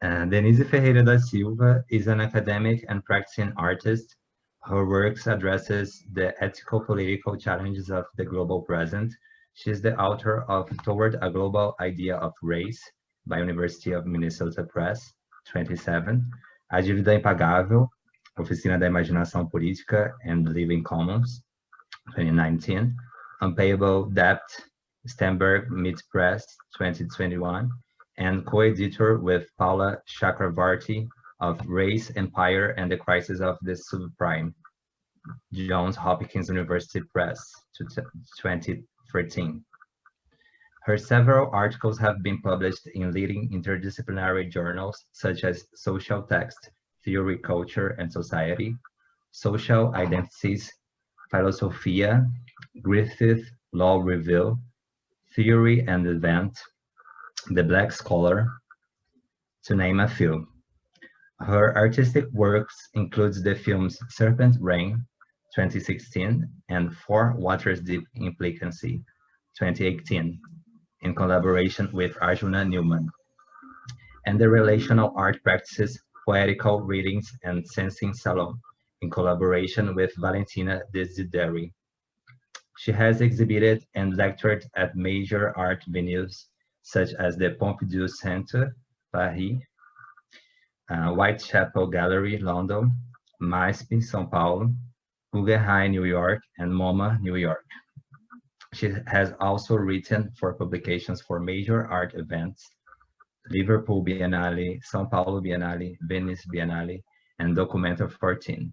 Denise Ferreira da Silva is an academic and practicing artist. Her works addresses the ethical political challenges of the global present. She is the author of Toward a Global Idea of Race by University of Minnesota Press, 27, A Dívida Impagável, Oficina da Imaginação Política and Living Commons, 2019, Unpayable Debt, Stenberg Meets Press, 2021, and co-editor with Paula Chakravarty of Race, Empire, and the Crisis of the Subprime, Johns Hopkins University Press, 2013. Her several articles have been published in leading interdisciplinary journals such as Social Text, Theory, Culture, and Society, Social Identities, Philosophia, Griffith Law Review, Theory and Event, The Black Scholar, to name a few. Her artistic works includes the films Serpent Rain, 2016, and Four Waters Deep Implicancy, 2018, in collaboration with Arjuna Newman, and the relational art practices Poetical Readings and Sensing Salon, in collaboration with Valentina Desideri. She has exhibited and lectured at major art venues such as the Pompidou Centre, Paris, Whitechapel Gallery, London, MASP, São Paulo, Guggenheim, New York, and MoMA, New York. She has also written for publications for major art events, Liverpool Biennale, São Paulo Biennale, Venice Biennale, and Documenta 14,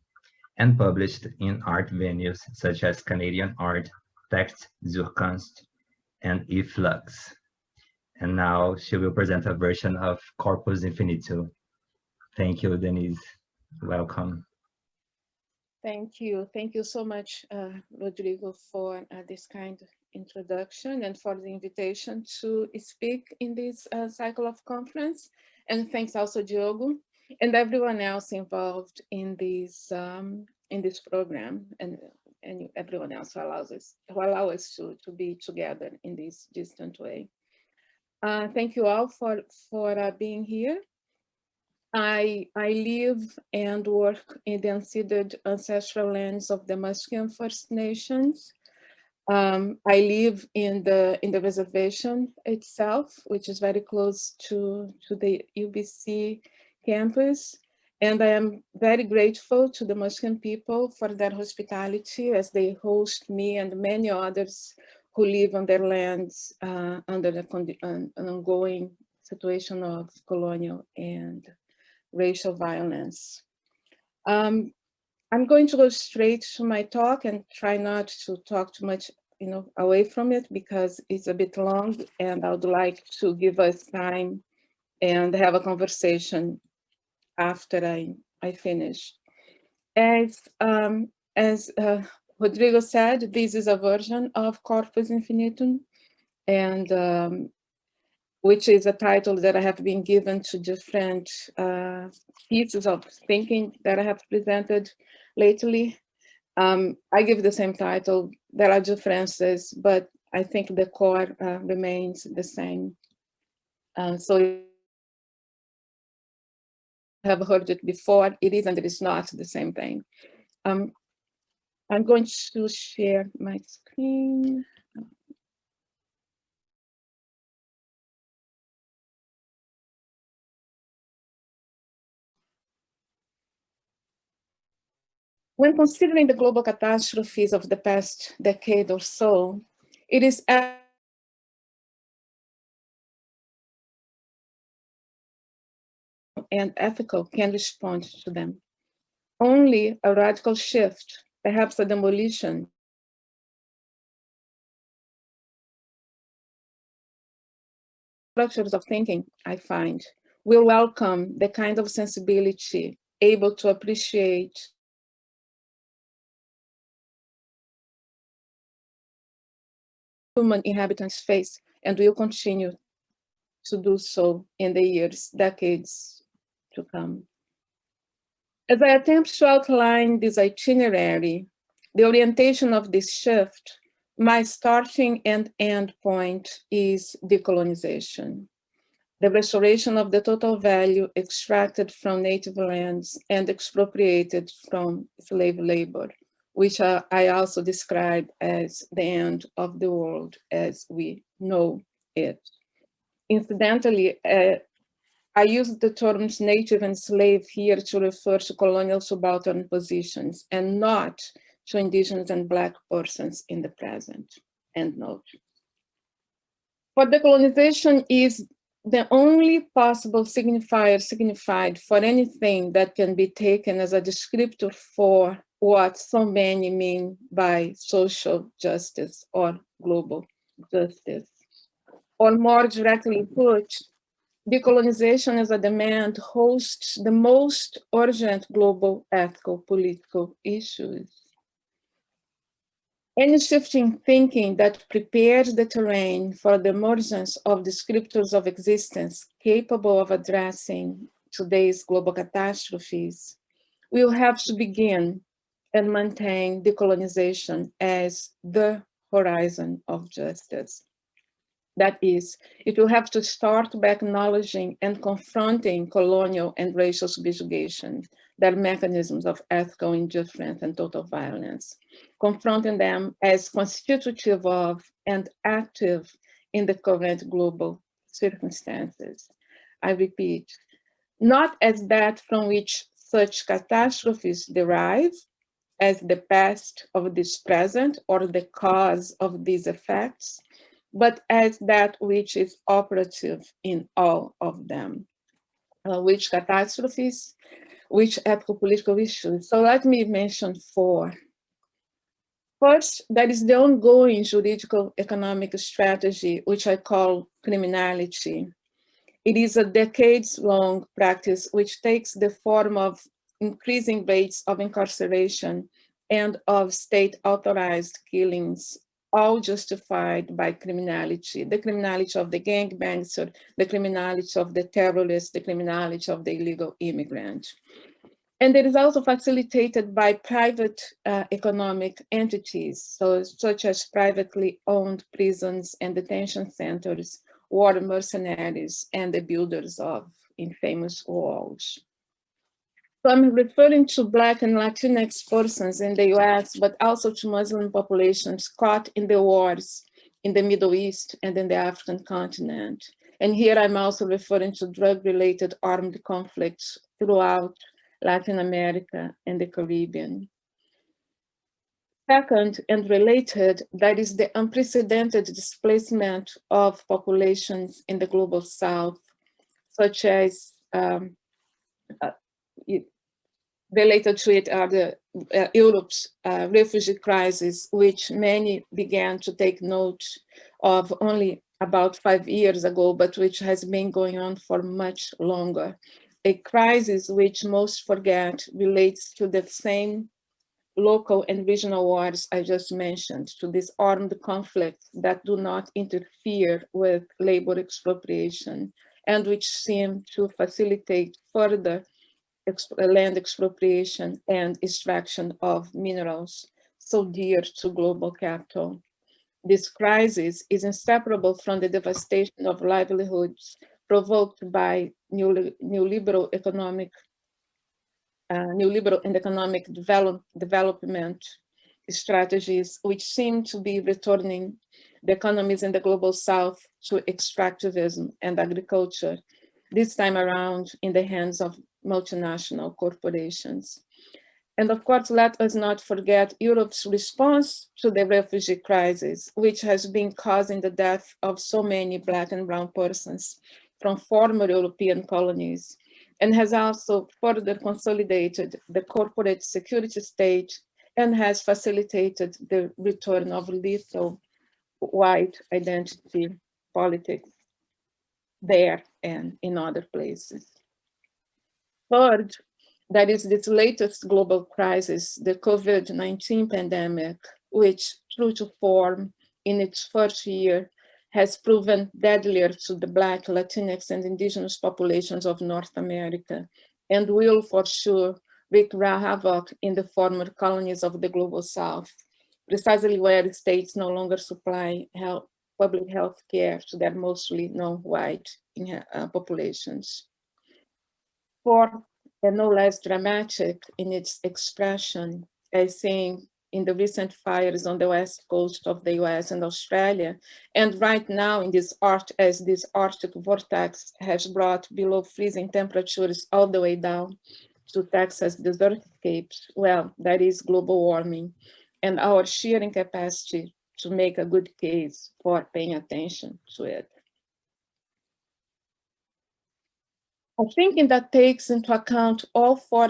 and published in art venues such as Canadian Art, Text zur Kunst, and eFlux. And now she will present a version of Corpus Infinitum. Thank you, Denise. Welcome. Thank you. Thank you so much, Rodrigo, for this kind of introduction and for the invitation to speak in this cycle of conference. And thanks also, Diogo, and everyone else involved in this program, and everyone else who allow us to be together in this distant way. Thank you all for being here. I live and work in the unceded ancestral lands of the Musqueam First Nations. I live in the reservation itself, which is very close to the UBC campus. And I am very grateful to the Musqueam people for their hospitality as they host me and many others who live on their lands under an ongoing situation of colonial and racial violence. I'm going to go straight to my talk and try not to talk too much, away from it because it's a bit long, and I would like to give us time and have a conversation after I finish. As Rodrigo said, this is a version of Corpus Infinitum, and which is a title that I have been given to different pieces of thinking that I have presented lately. I give the same title. There are differences, but I think the core remains the same. So you have heard it before. It is and it is not the same thing. I'm going to share my screen. When considering the global catastrophes of the past decade or so, it is and ethical can respond to them. Only a radical shift, perhaps a demolition, structures of thinking, I find, will welcome the kind of sensibility able to appreciate human inhabitants face, and will continue to do so in the years, decades to come. As I attempt to outline this itinerary, the orientation of this shift, my starting and end point is decolonization. the restoration of the total value extracted from native lands and expropriated from slave labor, which I also describe as the end of the world as we know it. Incidentally, I use the terms native and slave here to refer to colonial subaltern positions and not to indigenous and Black persons in the present. End note. For decolonization is the only possible signifier signified for anything that can be taken as a descriptor for what so many mean by social justice or global justice. Or more directly put, decolonization as a demand hosts the most urgent global ethical political issues. Any shifting thinking that prepares the terrain for the emergence of descriptors of existence capable of addressing today's global catastrophes will have to begin and maintain decolonization as the horizon of justice. That is, it will have to start by acknowledging and confronting colonial and racial subjugation, their mechanisms of ethical indifference and total violence, confronting them as constitutive of and active in the current global circumstances. I repeat, not as that from which such catastrophes derive, as the past of this present or the cause of these effects, but as that which is operative in all of them, which catastrophes, which ethical political issues. So let me mention four. First, there is the ongoing juridical economic strategy, which I call criminality. It is a decades-long practice which takes the form of increasing rates of incarceration and of state-authorized killings, all justified by criminality, the criminality of the gangbanger, the criminality of the terrorist, the criminality of the illegal immigrant. And it is also facilitated by private economic entities, such as privately owned prisons and detention centers, war mercenaries, and the builders of infamous walls. So I'm referring to Black and Latinx persons in the US, but also to Muslim populations caught in the wars in the Middle East and in the African continent. And here I'm also referring to drug-related armed conflicts throughout Latin America and the Caribbean. Second, and related, that is the unprecedented displacement of populations in the global South, such as related to it are the Europe's refugee crisis, which many began to take note of only about 5 years ago, but which has been going on for much longer. A crisis which most forget relates to the same local and regional wars I just mentioned, to these armed conflicts that do not interfere with labor expropriation and which seem to facilitate further land expropriation and extraction of minerals so dear to global capital. This crisis is inseparable from the devastation of livelihoods provoked by neoliberal and economic development strategies, which seem to be returning the economies in the global South to extractivism and agriculture, this time around in the hands of multinational corporations. And of course, let us not forget Europe's response to the refugee crisis, which has been causing the death of so many Black and brown persons from former European colonies, and has also further consolidated the corporate security state and has facilitated the return of lethal white identity politics there and in other places. Third, that is this latest global crisis, the COVID-19 pandemic, which, true to form in its first year, has proven deadlier to the Black, Latinx, and indigenous populations of North America, and will for sure wreak havoc in the former colonies of the global South, precisely where states no longer supply health public health care to their mostly non-white populations. Fourth, and no less dramatic in its expression, as seen in the recent fires on the west coast of the US and Australia, and right now in this Arctic vortex has brought below freezing temperatures all the way down to Texas desertscapes, well, that is global warming, and our sheer incapacity to make a good case for paying attention to it. I think that takes into account all four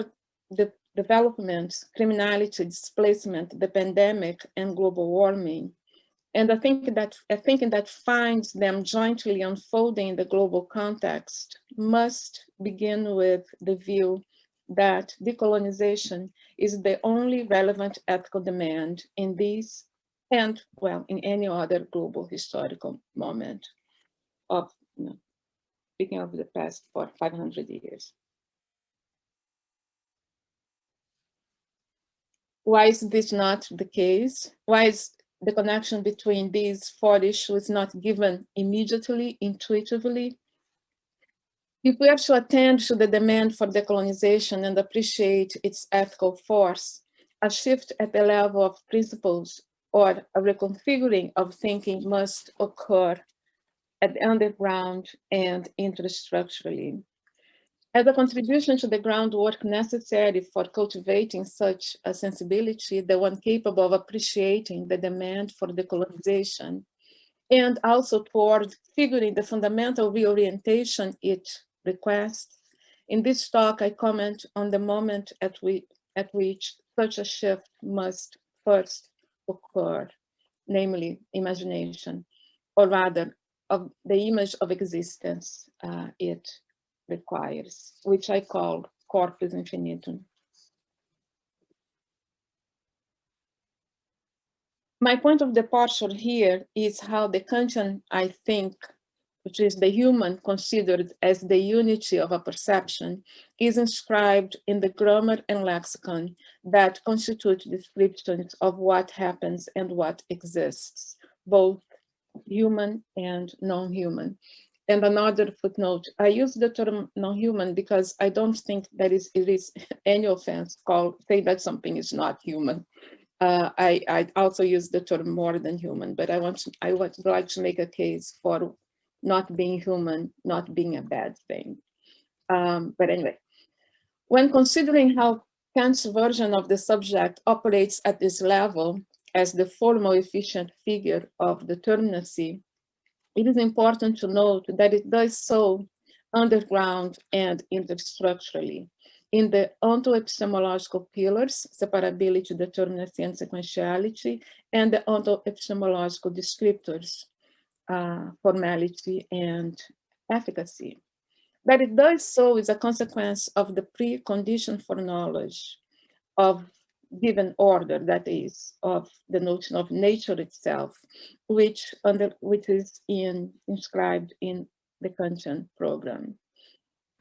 the developments: criminality, displacement, the pandemic, and global warming. And I think that finds them jointly unfolding in the global context must begin with the view that decolonization is the only relevant ethical demand in this and, well, in any other global historical moment of, speaking of the past for 500 years. Why is this not the case? Why is the connection between these four issues not given immediately, intuitively? If we are to attend to the demand for decolonization and appreciate its ethical force, a shift at the level of principles or a reconfiguring of thinking must occur at the underground and infrastructurally. As a contribution to the groundwork necessary for cultivating such a sensibility, the one capable of appreciating the demand for decolonization, and also toward figuring the fundamental reorientation it requests. In this talk, I comment on the moment at which such a shift must first occur, namely imagination, or rather of the image of existence it requires, which I call Corpus Infinitum. My point of departure here is how the Kantian, I think, which is the human considered as the unity of a perception, is inscribed in the grammar and lexicon that constitute descriptions of what happens and what exists, both human and non-human. And another footnote, I use the term non-human because I don't think that it is any offense say that something is not human. I also use the term more than human, but I would like to make a case for not being human, not being a bad thing. But anyway, when considering how Kant's version of the subject operates at this level as the formal efficient figure of determinacy, it is important to note that it does so underground and interstructurally in the onto-epistemological pillars, separability, determinacy, and sequentiality, and the onto-epistemological descriptors, formality, and efficacy. That it does so is a consequence of the precondition for knowledge of given order, that is, of the notion of nature itself, which is inscribed in the Kantian program.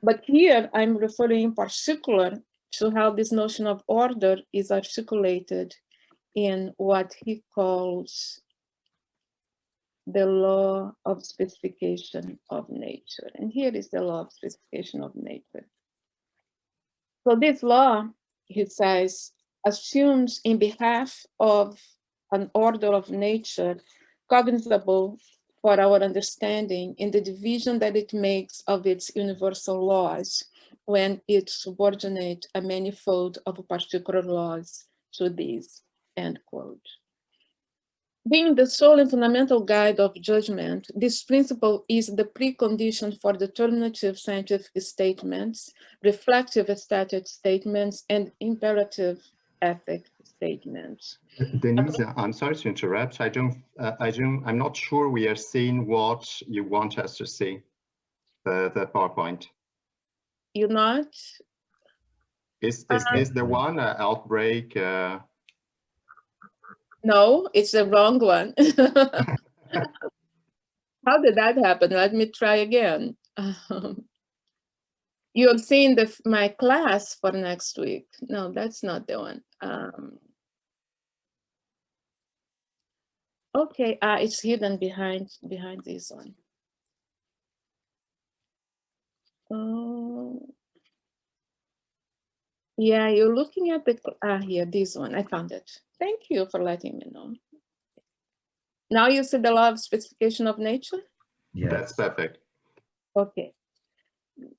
But here I'm referring in particular to how this notion of order is articulated in what he calls the law of specification of nature. And here is the law of specification of nature. So this law, he says, assumes in behalf of an order of nature cognizable for our understanding in the division that it makes of its universal laws when it subordinates a manifold of particular laws to these, end quote. Being the sole and fundamental guide of judgment, this principle is the precondition for determinative scientific statements, reflective aesthetic statements, and imperative ethic statements. Denise, I'm sorry to interrupt. I'm not sure we are seeing what you want us to see, the PowerPoint. You're not? Is this the one, outbreak? No, it's the wrong one. How did that happen? Let me try again. You've seen my class for next week. No, that's not the one. Okay, it's hidden behind this one. Oh, yeah, you're looking at the here, this one. I found it. Thank you for letting me know. Now you see the law of specification of nature? Yes. That's perfect. Okay.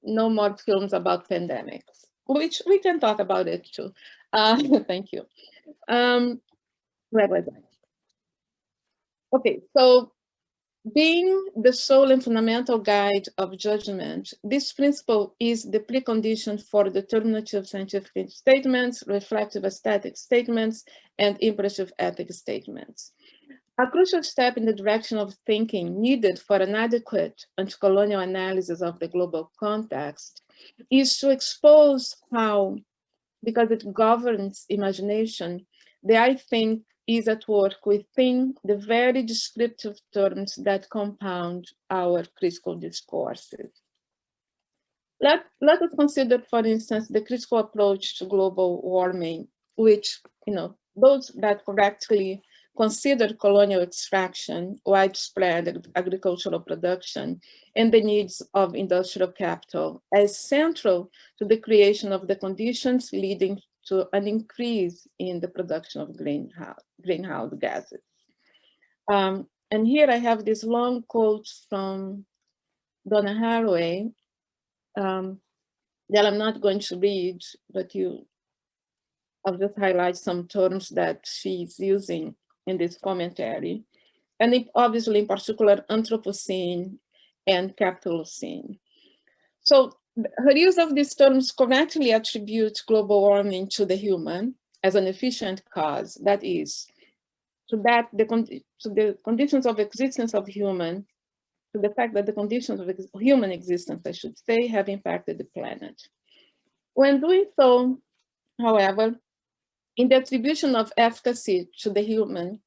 No more films about pandemics, which we can talk about it too. Thank you. Where was I? Okay, so being the sole and fundamental guide of judgment, this principle is the precondition for determinative scientific statements, reflective aesthetic statements, and imperative ethic statements. A crucial step in the direction of thinking needed for an adequate anti-colonial analysis of the global context is to expose how, because it governs imagination, the I think is at work within the very descriptive terms that compound our critical discourses. Let us consider, for instance, the critical approach to global warming, which, those that correctly consider colonial extraction, widespread agricultural production, and the needs of industrial capital as central to the creation of the conditions leading to an increase in the production of greenhouse gases. And here I have this long quote from Donna Haraway, that I'm not going to read, but I'll just highlight some terms that she's using in this commentary. And obviously, in particular, Anthropocene and Capitalocene. So her use of these terms correctly attributes global warming to the human as an efficient cause, that is, to the conditions of existence of human, to the fact that the conditions of human existence, I should say, have impacted the planet. When doing so, however, in the attribution of efficacy to the human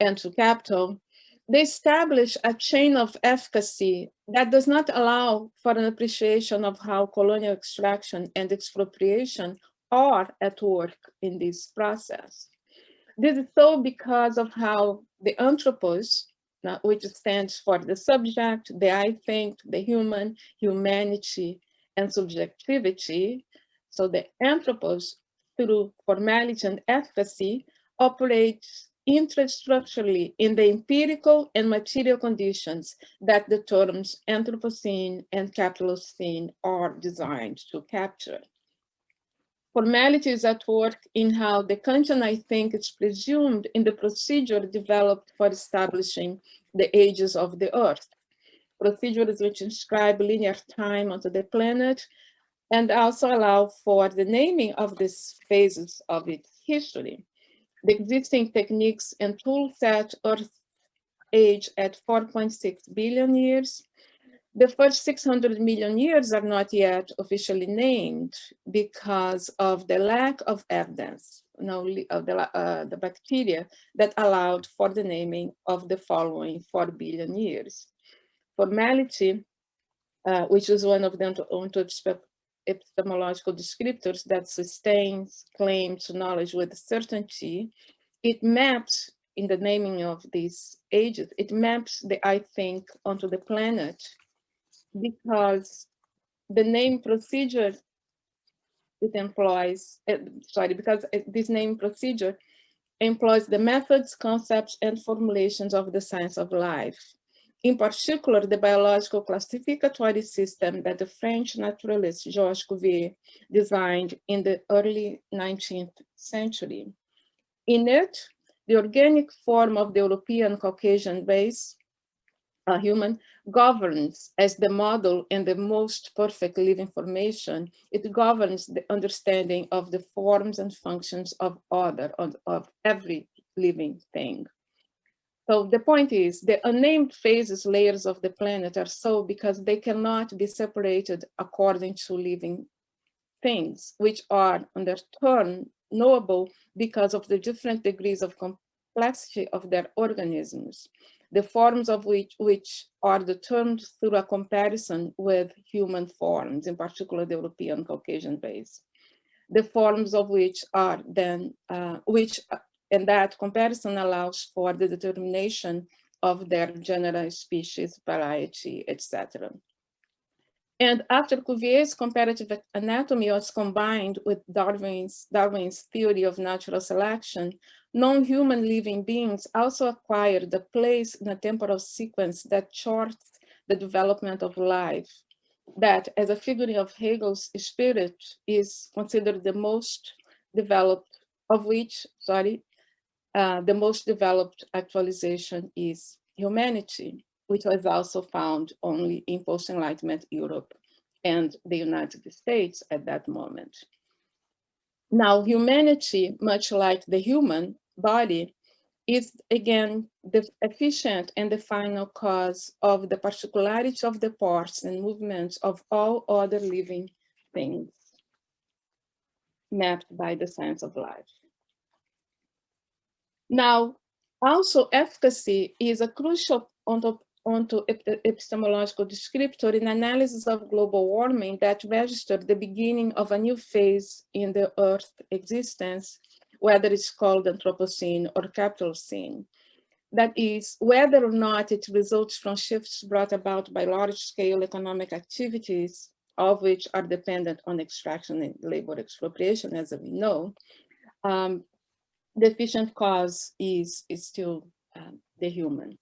and to capital, they establish a chain of efficacy that does not allow for an appreciation of how colonial extraction and expropriation are at work in this process. This is so because of how the anthropos, which stands for the subject, the I think, the human, humanity, and subjectivity. So the anthropos, through formality and efficacy, operates intrastructurally in the empirical and material conditions that the terms Anthropocene and Capitalocene are designed to capture. Formality is at work in how the Kantian I think is presumed in the procedure developed for establishing the ages of the Earth. Procedures which inscribe linear time onto the planet and also allow for the naming of these phases of its history. The existing techniques and tool set Earth's age at 4.6 billion years. The first 600 million years are not yet officially named because of the lack of evidence of the bacteria that allowed for the naming of the following 4 billion years. Formality, which is one of the epistemological descriptors that sustains claims to knowledge with certainty, it maps, in the naming of these ages, it maps the I think onto the planet, because the name procedure it employs, because this name procedure employs the methods, concepts, and formulations of the science of life. In particular, the biological classificatory system that the French naturalist Georges Cuvier designed in the early 19th century. In it, the organic form of the European Caucasian race, a human, governs as the model and the most perfect living formation. It governs the understanding of the forms and functions of every living thing. So the point is, the unnamed phases, layers of the planet are so because they cannot be separated according to living things, which are in their turn knowable because of the different degrees of complexity of their organisms, the forms of which are determined through a comparison with human forms, in particular the European Caucasian race. The forms of which are then, and that comparison allows for the determination of their general species, variety, etc. And after Cuvier's comparative anatomy was combined with Darwin's theory of natural selection, non-human living beings also acquired a place in a temporal sequence that charts the development of life, that, as a figure of Hegel's spirit, is considered the most developed, of which, the most developed actualization is humanity, which was also found only in post-Enlightenment Europe and the United States at that moment. Now, humanity, much like the human body, is again the efficient and the final cause of the particularities of the parts and movements of all other living things mapped by the science of life. Now, also efficacy is a crucial epistemological descriptor in analysis of global warming that registered the beginning of a new phase in the Earth's existence, whether it's called Anthropocene or Capitalocene. That is, whether or not it results from shifts brought about by large-scale economic activities, all of which are dependent on extraction and labor expropriation, as we know. The efficient cause is still the human.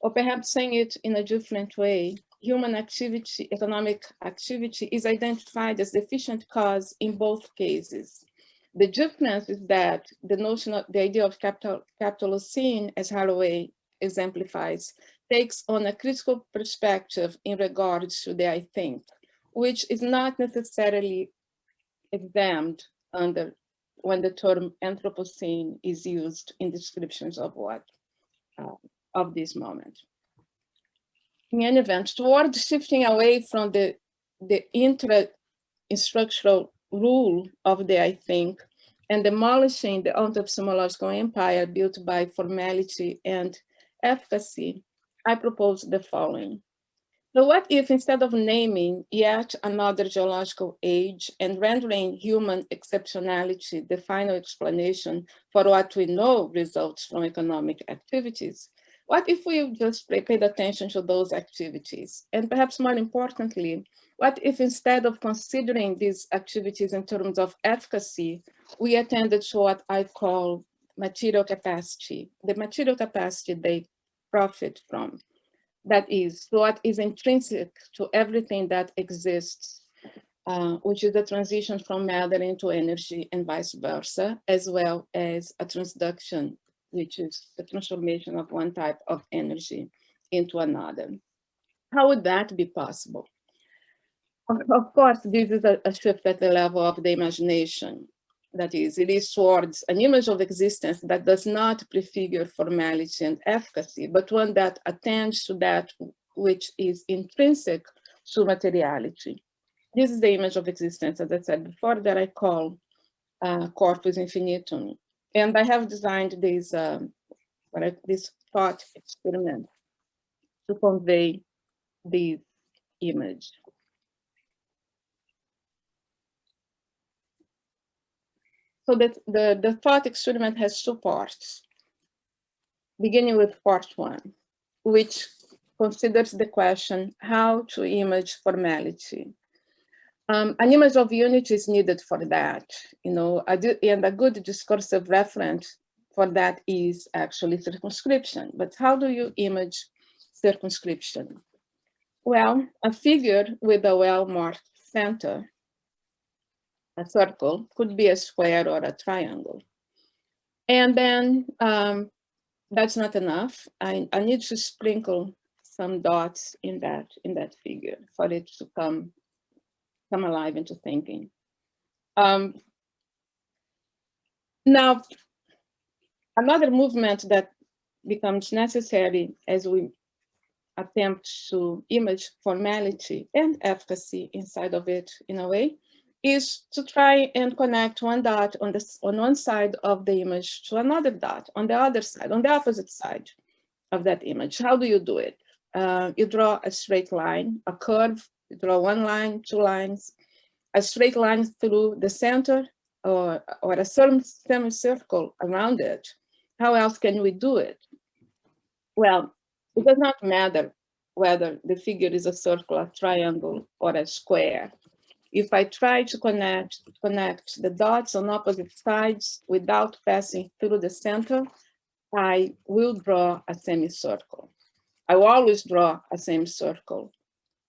Or perhaps saying it in a different way, human activity, economic activity, is identified as the efficient cause in both cases. The difference is that the idea of capitalocene, as Haraway exemplifies, takes on a critical perspective in regards to the I think, which is not necessarily examined under when the term Anthropocene is used in descriptions of what, of this moment. In any event, towards shifting away from the intra-structural rule of the I think and demolishing the onto-epistemological empire built by formality and efficacy, I propose the following. So what if, instead of naming yet another geological age and rendering human exceptionality the final explanation for what we know results from economic activities, what if we just paid attention to those activities? And perhaps more importantly, what if instead of considering these activities in terms of efficacy, we attended to what I call material capacity, the material capacity they profit from? That is, what is intrinsic to everything that exists, which is the transition from matter into energy and vice versa, as well as a transduction, which is the transformation of one type of energy into another. How would that be possible? Of course, this is a shift at the level of the imagination. That is, it is towards an image of existence that does not prefigure formality and efficacy, but one that attends to that which is intrinsic to materiality. This is the image of existence, as I said before, that I call Corpus Infinitum. And I have designed this, this thought experiment to convey this image. So that the thought experiment has two parts, beginning with part one, which considers the question how to image formality. An image of unity is needed for that, and a good discursive reference for that is actually circumscription. But how do you image circumscription? Well, a figure with a well-marked center, a circle, could be a square or a triangle. And then that's not enough. I need to sprinkle some dots in that figure for it to come alive into thinking. Now, another movement that becomes necessary as we attempt to image formality and efficacy inside of it in a way is to try and connect one dot on one side of the image to another dot on the other side, on the opposite side of that image. How do you do it? You draw a straight line, a curve, you draw one line, two lines, a straight line through the center or a semicircle around it. how else can we do it? Well, it does not matter whether the figure is a circle, a triangle, or a square. If I try to connect the dots on opposite sides without passing through the center, I will draw a semicircle. I will always draw a semicircle.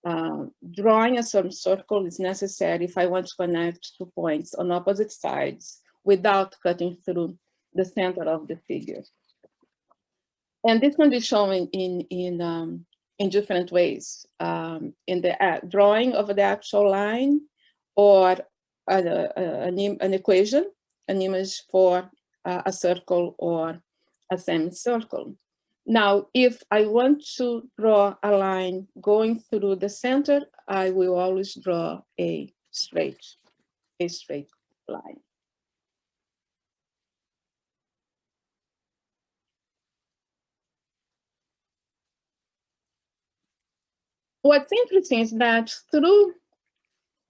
Drawing a semicircle is necessary if I want to connect 2 points on opposite sides without cutting through the center of the figure. And this can be shown in different ways, in the drawing of the actual line, or an equation, an image for a circle or a semicircle. Now, if I want to draw a line going through the center, I will always draw a straight line. What's interesting is that through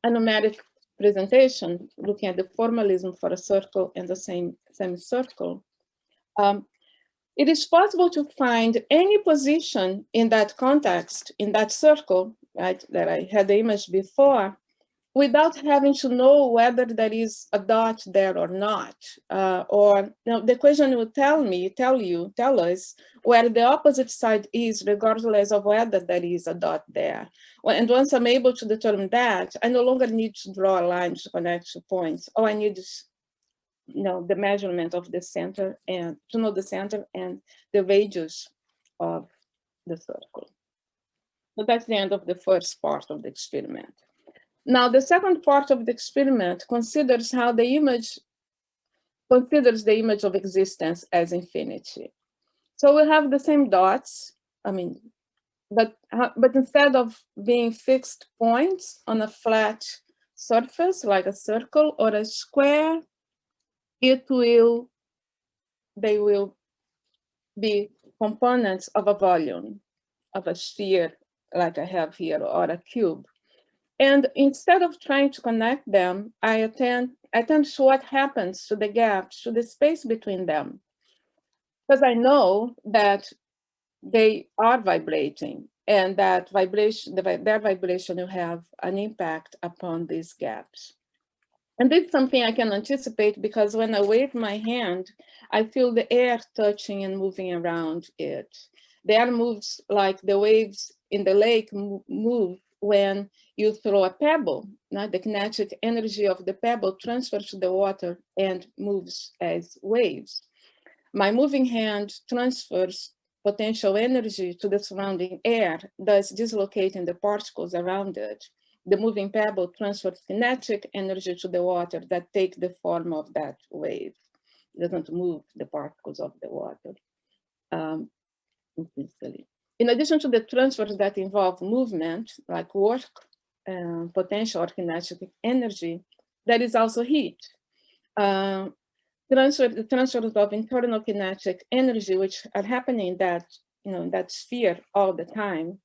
a numeric presentation, looking at the formalism for a circle and the same semicircle, it is possible to find any position in that context, in that circle, right, that I had the image before, without having to know whether there is a dot there or not. Or the equation will tell us where the opposite side is, regardless of whether there is a dot there. And once I'm able to determine that, I no longer need to draw a line to connect 2 points. All I need is the measurement of the center, and to know the center and the radius of the circle. So that's the end of the first part of the experiment. Now, the second part of the experiment considers how the image considers the image of existence as infinity. So we have the same dots, but instead of being fixed points on a flat surface like a circle or a square, they will be components of a volume, of a sphere like I have here, or a cube. And instead of trying to connect them, I attend to what happens to the gaps, to the space between them, because I know that they are vibrating, and that their vibration will have an impact upon these gaps. And this is something I can anticipate, because when I wave my hand, I feel the air touching and moving around it. The air moves like the waves in the lake move when you throw a pebble. The kinetic energy of the pebble transfers to the water and moves as waves. My moving hand transfers potential energy to the surrounding air, thus dislocating the particles around it. The moving pebble transfers kinetic energy to the water that take the form of that wave. It doesn't move the particles of the water. In addition to the transfers that involve movement, like work, potential or kinetic energy, there is also heat. The transfers of internal kinetic energy, which are happening in that sphere all the time.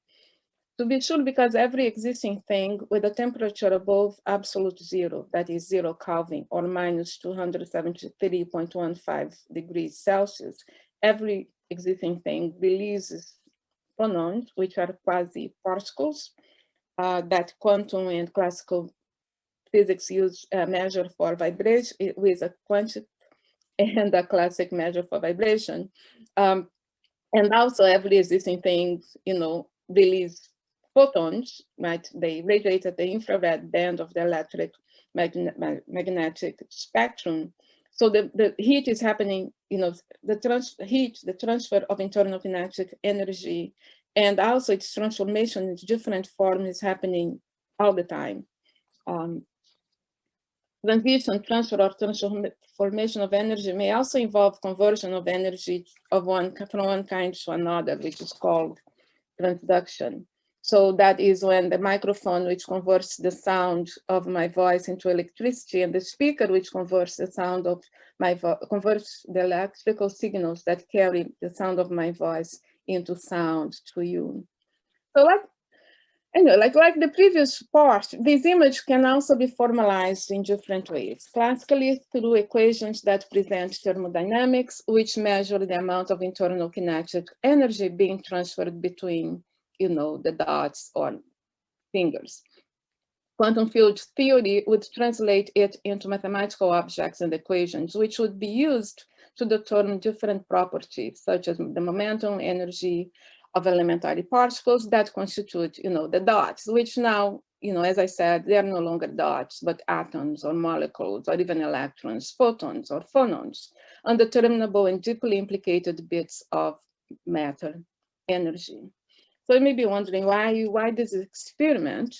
To be sure, because every existing thing with a temperature above absolute zero, that is 0 Kelvin or minus 273.15 degrees Celsius, every existing thing releases phonons, which are quasi-particles that quantum and classical physics use measure for vibration with a quantum and a classic measure for vibration. And also every existing thing, release photons, right? They radiate at the infrared band of the electric magnetic spectrum. So the heat is happening, the transfer of internal kinetic energy, and also its transformation into different forms is happening all the time. Transition, transfer, or transformation of energy may also involve conversion of energy from one kind to another, which is called transduction. So that is when the microphone, which converts the sound of my voice into electricity, and the speaker, which converts the sound of my converts the electrical signals that carry the sound of my voice into sound to you. So Anyway, like the previous part, this image can also be formalized in different ways. Classically, through equations that present thermodynamics, which measure the amount of internal kinetic energy being transferred between, the dots or fingers. Quantum field theory would translate it into mathematical objects and equations, which would be used to determine different properties, such as the momentum, energy of elementary particles that constitute, the dots, which now, as I said, they are no longer dots, but atoms or molecules, or even electrons, photons or phonons, undeterminable and deeply implicated bits of matter energy. So you may be wondering why this experiment?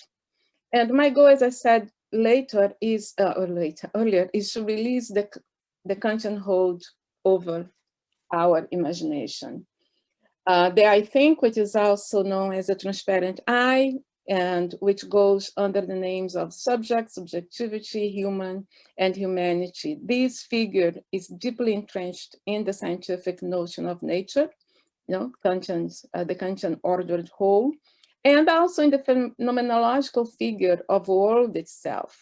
And my goal, as I said earlier, is to release the Kantian hold over our imagination. The I think, which is also known as the transparent I, and which goes under the names of subject, subjectivity, human, and humanity. This figure is deeply entrenched in the scientific notion of nature, the Kantian ordered whole, and also in the phenomenological figure of world itself.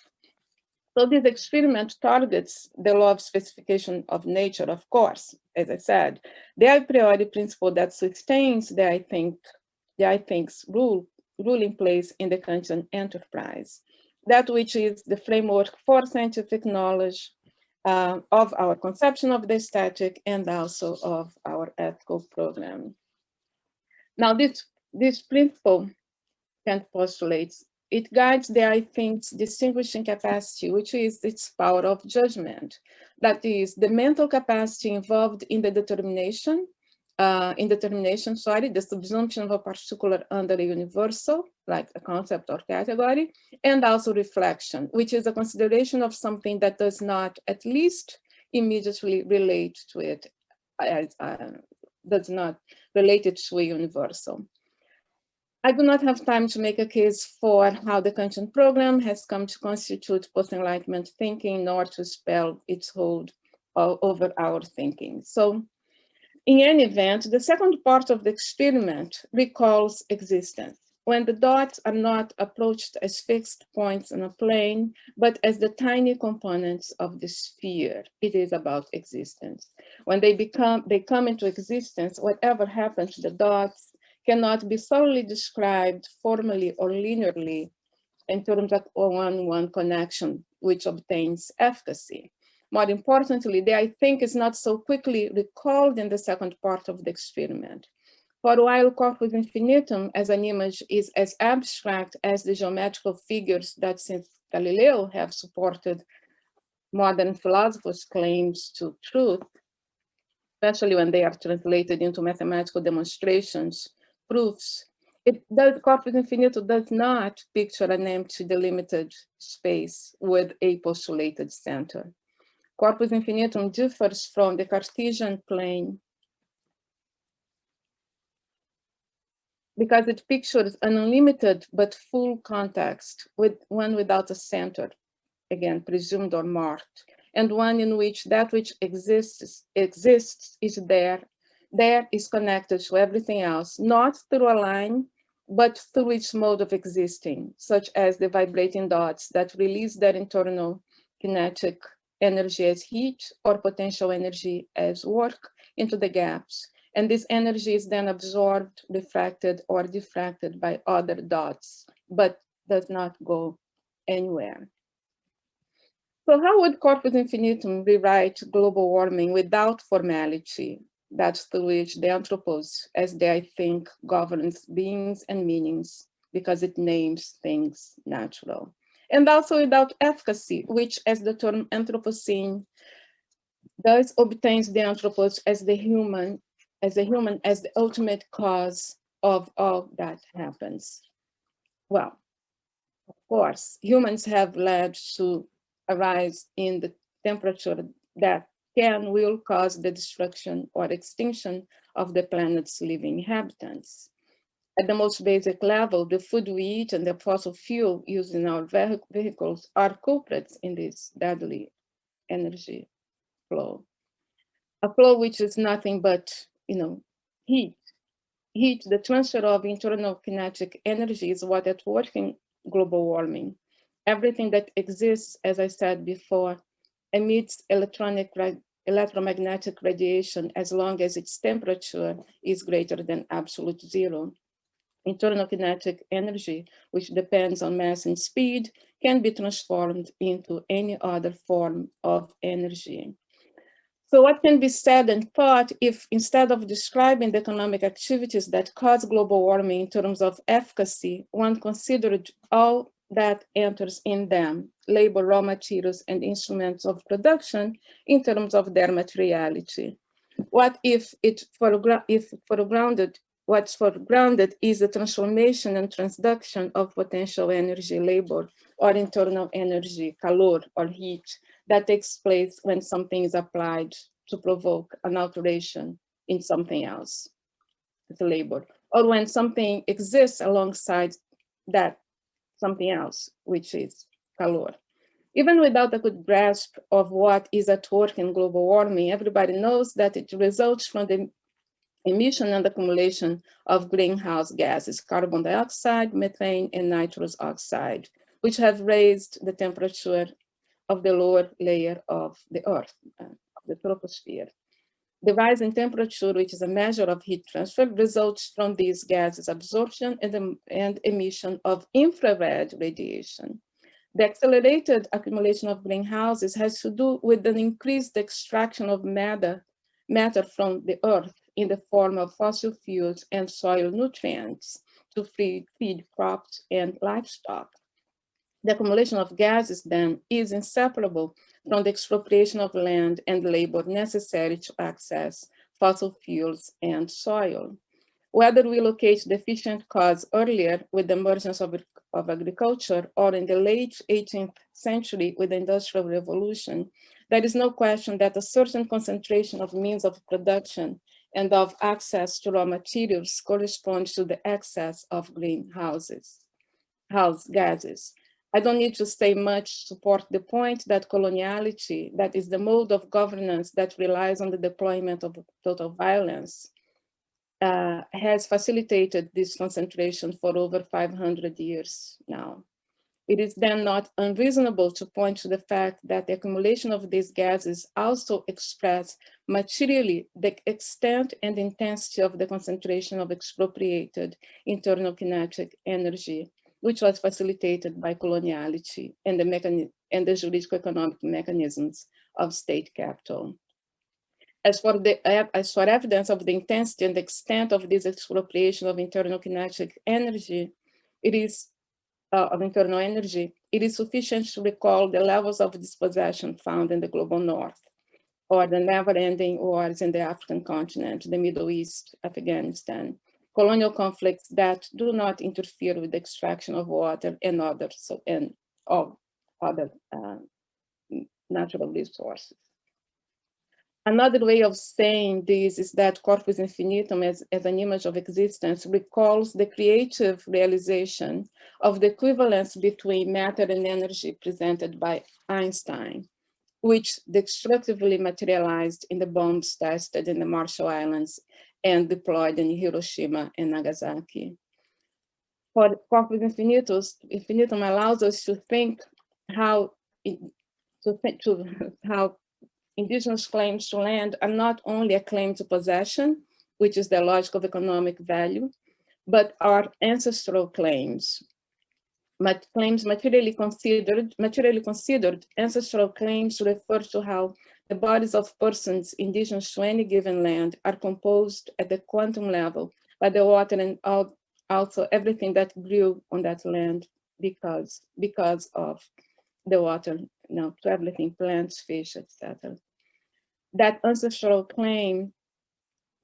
So this experiment targets the law of specification of nature, of course, as I said, the a priori principle that sustains the I think's ruling place in the Kantian enterprise, that which is the framework for scientific knowledge of our conception of the aesthetic and also of our ethical program. Now, this principle, Kant postulates, it guides the I think's distinguishing capacity, which is its power of judgment. That is the mental capacity involved in the determination, the subsumption of a particular under a universal, like a concept or category, and also reflection, which is a consideration of something that does not at least immediately relate to it, does not relate it to a universal. I do not have time to make a case for how the Kantian program has come to constitute post-Enlightenment thinking, nor to spell its hold over our thinking. So in any event, the second part of the experiment recalls existence, when the dots are not approached as fixed points on a plane, but as the tiny components of the sphere. It is about existence. When they come into existence, whatever happens to the dots cannot be solely described formally or linearly in terms of one-on-one connection, which obtains efficacy. More importantly, the I think is not so quickly recalled in the second part of the experiment. For while Corpus Infinitum as an image is as abstract as the geometrical figures that since Galileo have supported modern philosophers' claims to truth, especially when they are translated into mathematical demonstrations, proofs, Corpus Infinitum does not picture an empty delimited space with a postulated center. Corpus Infinitum differs from the Cartesian plane because it pictures an unlimited but full context, with one without a center, again, presumed or marked, and one in which that which exists is there is connected to everything else, not through a line, but through its mode of existing, such as the vibrating dots that release their internal kinetic energy as heat or potential energy as work into the gaps. And this energy is then absorbed, refracted, or diffracted by other dots, but does not go anywhere. So how would Corpus Infinitum rewrite global warming without formality? That's through which the anthropos, as they I think, governs beings and meanings, because it names things natural. And also without efficacy, which, as the term Anthropocene thus obtains the anthropos as the human, as the ultimate cause of all that happens. Well, of course, humans have led to a rise in the temperature that will cause the destruction or extinction of the planet's living inhabitants. At the most basic level, the food we eat and the fossil fuel used in our vehicles are culprits in this deadly energy flow. A flow which is nothing but, heat. heat, the transfer of internal kinetic energy is what at work in global warming. Everything that exists, as I said before, emits electromagnetic radiation as long as its temperature is greater than absolute zero. Internal kinetic energy, which depends on mass and speed, can be transformed into any other form of energy. So what can be said and thought if instead of describing the economic activities that cause global warming in terms of efficacy, one considered all that enters in them, labor, raw materials, and instruments of production in terms of their materiality? What if what's foregrounded is the transformation and transduction of potential energy, labor, or internal energy, calor, or heat, that takes place when something is applied to provoke an alteration in something else, the labor, or when something exists alongside that something else, which is calor. Even without a good grasp of what is at work in global warming, everybody knows that it results from the emission and accumulation of greenhouse gases, carbon dioxide, methane, and nitrous oxide, which have raised the temperature of the lower layer of the Earth, the troposphere. The rise in temperature, which is a measure of heat transfer, results from these gases' absorption and emission of infrared radiation. The accelerated accumulation of greenhouses has to do with an increased extraction of matter from the earth in the form of fossil fuels and soil nutrients to feed crops and livestock. The accumulation of gases then is inseparable from the expropriation of land and labor necessary to access fossil fuels and soil. Whether we locate the efficient cause earlier with the emergence of agriculture or in the late 18th century with the Industrial Revolution, there is no question that a certain concentration of means of production and of access to raw materials corresponds to the excess of greenhouse gases. I don't need to say much to support the point that coloniality, that is the mode of governance that relies on the deployment of total violence, has facilitated this concentration for over 500 years now. It is then not unreasonable to point to the fact that the accumulation of these gases also express materially the extent and intensity of the concentration of expropriated internal kinetic energy, which was facilitated by coloniality and the juridico-economic mechanisms of state capital. As for evidence of the intensity and extent of this expropriation of internal kinetic energy, it is sufficient to recall the levels of dispossession found in the global north, or the never-ending wars in the African continent, the Middle East, Afghanistan, colonial conflicts that do not interfere with the extraction of water and other natural resources. Another way of saying this is that Corpus Infinitum, as an image of existence, recalls the creative realization of the equivalence between matter and energy presented by Einstein, which destructively materialized in the bombs tested in the Marshall Islands and deployed in Hiroshima and Nagasaki. For Corpus Infinitum allows us to think how indigenous claims to land are not only a claim to possession, which is the logic of economic value, but are ancestral claims. Claims materially considered, ancestral claims refer to how the bodies of persons indigenous to any given land are composed at the quantum level by the water and also everything that grew on that land because of the water, to everything, plants, fish, etc. That ancestral claim,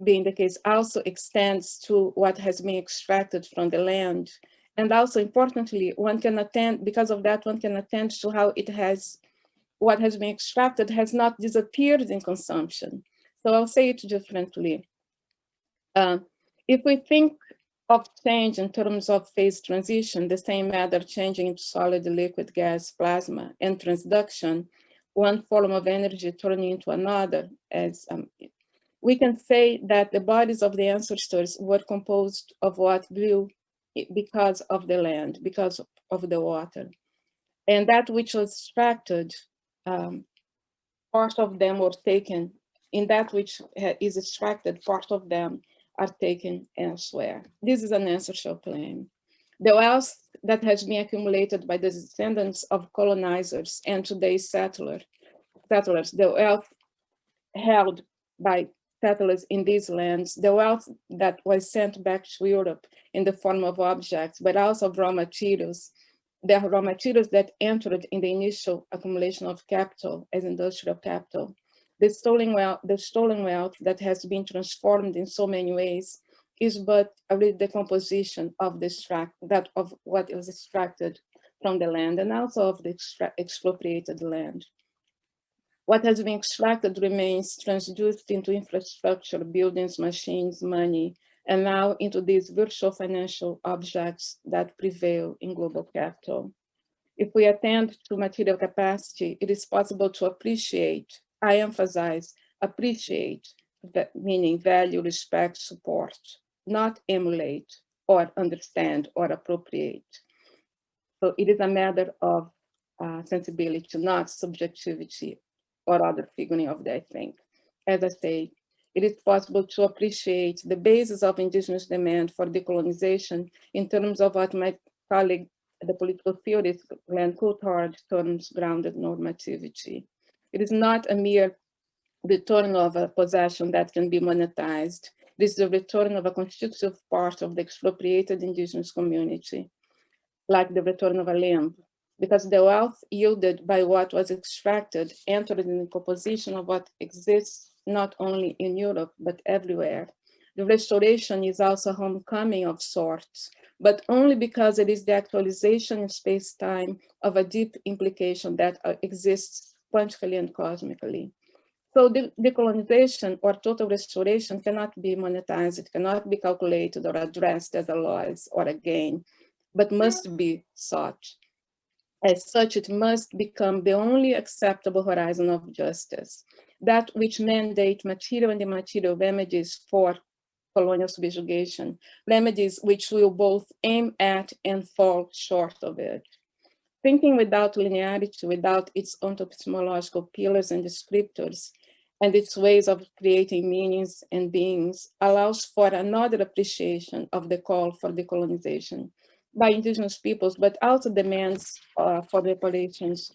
being the case, also extends to what has been extracted from the land. And also importantly, because of that, one can attend to how what has been extracted has not disappeared in consumption. So I'll say it differently. If we think of change in terms of phase transition, the same matter changing into solid, liquid, gas, plasma, and transduction, one form of energy turning into another, as We can say that the bodies of the ancestors were composed of what grew because of the land, because of the water. And that which was extracted, part of them were taken. In that which is extracted, part of them are taken elsewhere. This is an ancestral claim. The wealth that has been accumulated by the descendants of colonizers and today's settlers, the wealth held by settlers in these lands, the wealth that was sent back to Europe in the form of objects, but also of raw materials, the raw materials that entered in the initial accumulation of capital as industrial capital, the stolen wealth that has been transformed in so many ways is but a decomposition of of what was extracted from the land and also of the expropriated land. What has been extracted remains transduced into infrastructure, buildings, machines, money, and now into these virtual financial objects that prevail in global capital. If we attend to material capacity, it is possible to appreciate, I emphasize, appreciate, meaning value, respect, support, not emulate or understand or appropriate. So it is a matter of sensibility, not subjectivity or other figuring of that thing. As I say, it is possible to appreciate the basis of indigenous demand for decolonization in terms of what my colleague, the political theorist Glenn Coulthard, terms grounded normativity. It is not a mere return of a possession that can be monetized. It is the return of a constitutive part of the expropriated indigenous community, like the return of a limb, because the wealth yielded by what was extracted entered in the composition of what exists not only in Europe, but everywhere. The restoration is also a homecoming of sorts, but only because it is the actualization in space-time of a deep implication that exists quantically and cosmically. So the decolonization or total restoration cannot be monetized, it cannot be calculated or addressed as a loss or a gain, but must be sought. As such, it must become the only acceptable horizon of justice, that which mandate material and immaterial remedies for colonial subjugation, remedies which will both aim at and fall short of it. Thinking without linearity, without its ontopsmological pillars and descriptors, and its ways of creating meanings and beings, allows for another appreciation of the call for decolonization by indigenous peoples, but also demands for reparations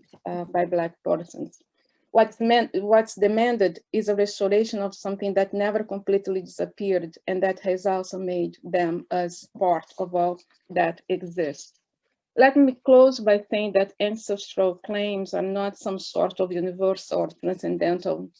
by Black persons. What's demanded is a restoration of something that never completely disappeared and that has also made them as part of all that exists. Let me close by saying that ancestral claims are not some sort of universal or transcendental,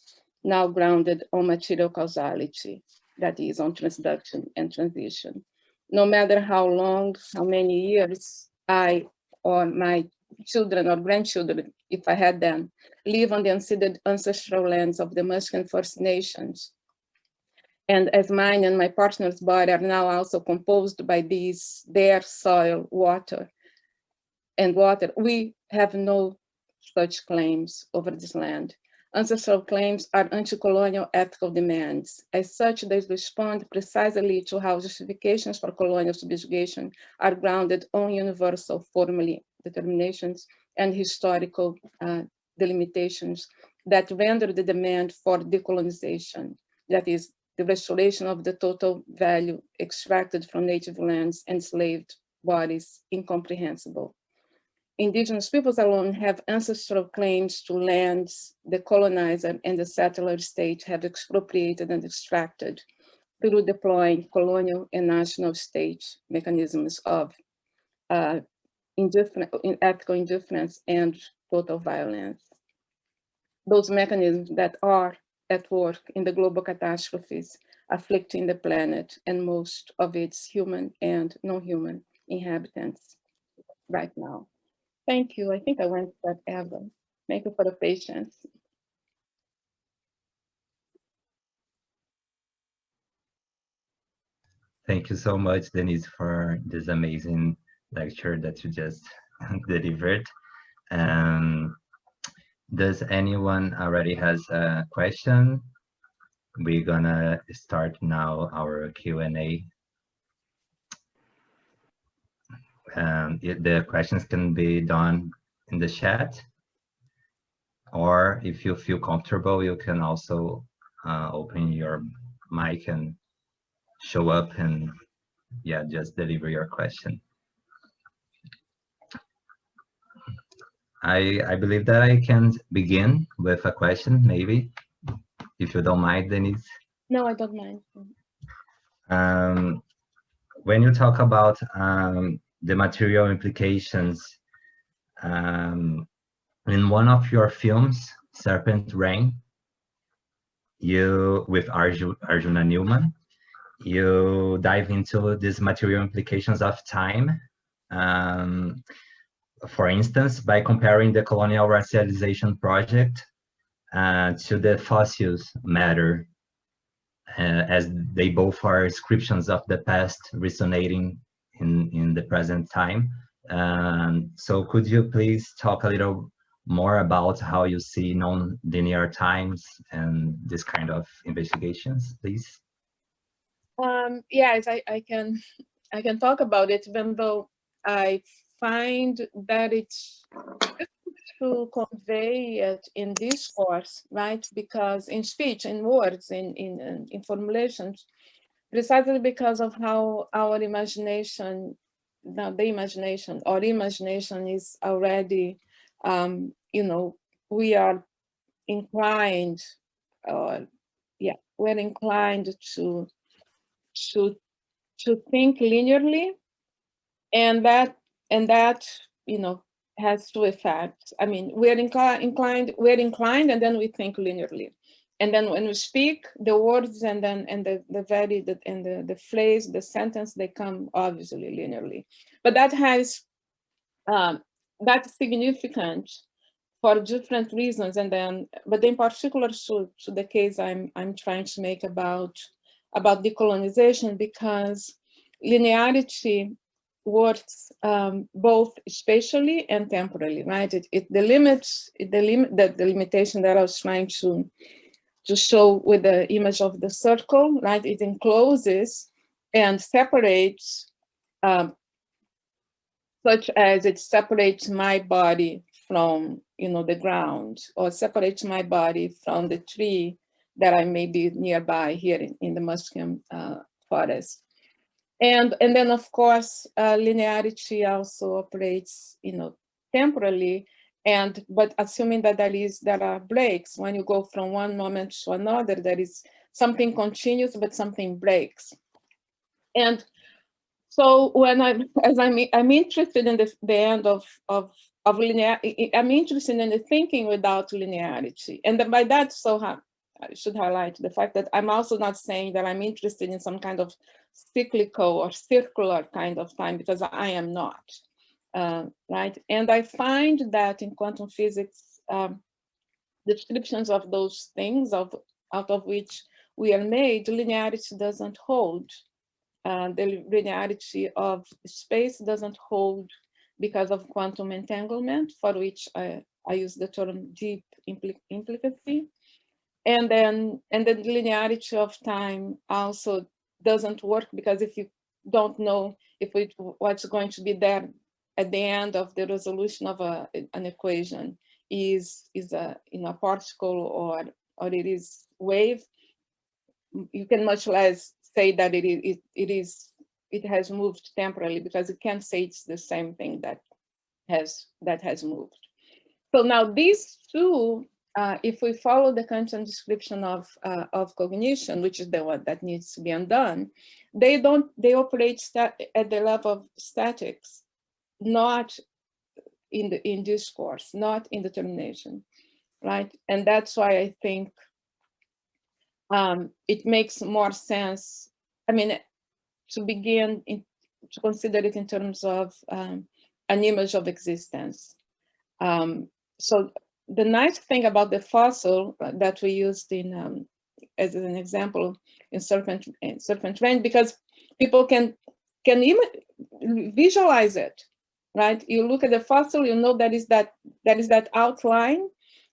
now grounded on material causality, that is, on transduction and transition. No matter how long, how many years I or my children or grandchildren, if I had them, live on the unceded ancestral lands of the Musqueam First Nations, and as mine and my partner's body are now also composed by their soil, water, we have no such claims over this land. Ancestral claims are anti-colonial ethical demands. As such, they respond precisely to how justifications for colonial subjugation are grounded on universal formal determinations and historical delimitations that render the demand for decolonization, that is, the restoration of the total value extracted from native lands and enslaved bodies, incomprehensible. Indigenous peoples alone have ancestral claims to lands the colonizer and the settler state have expropriated and extracted through deploying colonial and national state mechanisms of ethical indifference and total violence. Those mechanisms that are at work in the global catastrophes afflicting the planet and most of its human and non-human inhabitants right now. Thank you. I think I went forever. Thank you for the patience. Thank you so much, Denise, for this amazing lecture that you just delivered. Does anyone already has a question? we're gonna start now our Q&A. The questions can be done in the chat, or if you feel comfortable, you can also open your mic and show up and yeah, just deliver your question. I believe that I can begin with a question, maybe, if you don't mind, Denise. No, I don't mind. When you talk about the material implications, in one of your films, Serpent Rain, you, with Arjuna Newman, you dive into these material implications of time. For instance, by comparing the colonial racialization project to the fossils matter, as they both are descriptions of the past resonating in the present time. So could you please talk a little more about how you see non-linear times and this kind of investigations, please? Yes, I can talk about it, even though I find that it's to convey it in discourse, right? Because in speech, in words, in formulations, precisely because of how our imagination, now the imagination, or imagination is already, you know, we are inclined, we're inclined to think linearly, and that you know has two effects. I mean, we're inclined, and then we think linearly, and then when we speak, the words and the phrase, the sentence, they come obviously linearly. But that has that's significant for different reasons, and then but in particular to the case I'm trying to make about decolonization, because linearity works both spatially and temporally, right? The limitation that I was trying to show with the image of the circle, right? It encloses and separates, such as it separates my body from, you know, the ground, or separates my body from the tree that I may be nearby here in the Musqueam forest. And then, of course, linearity also operates, you know, temporally, but assuming that there are breaks. When you go from one moment to another, there is something continuous, but something breaks. And so when I'm interested in the end of linear, I'm interested in the thinking without linearity. And then by that, I should highlight the fact that I'm also not saying that I'm interested in some kind of cyclical or circular kind of time, because I am not, right? And I find that in quantum physics, descriptions of those things out of which we are made, linearity doesn't hold. The linearity of space doesn't hold because of quantum entanglement, for which I use the term deep implicacy. And then the linearity of time also doesn't work, because if you don't know what's going to be there at the end of the resolution of an equation is a particle or it is wave, you can much less say that it has moved temporarily, because you can't say it's the same thing that has moved. So now these two, if we follow the Kantian description of cognition, which is the one that needs to be undone, they operate at the level of statics, not in discourse, not in determination, right? And that's why I think it makes more sense, I mean, to begin to consider it in terms of an image of existence. So the nice thing about the fossil that we used in as an example in Serpent Rain, because people can visualize it, right? You look at the fossil, you know that is that outline,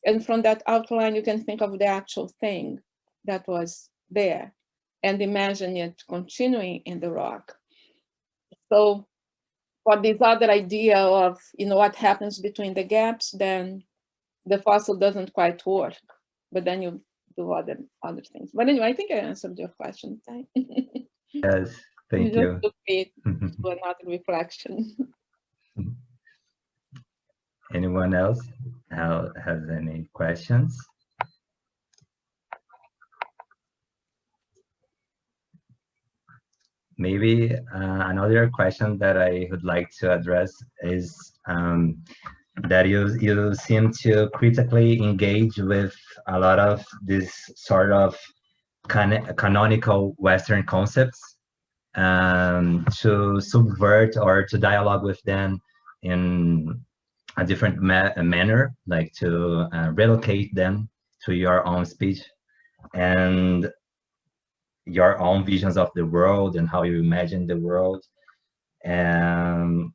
and from that outline you can think of the actual thing. that was there and imagine it continuing in the rock. So for this other idea of, what happens between the gaps, then the fossil doesn't quite work, but then you do other things. But anyway, I think I answered your question. Yes, thank You you. just took me to another reflection. Anyone else has any questions? Maybe another question that I would like to address is that you seem to critically engage with a lot of this sort of canonical Western concepts to subvert or to dialogue with them in a different manner, like to relocate them to your own speech and your own visions of the world and how you imagine the world and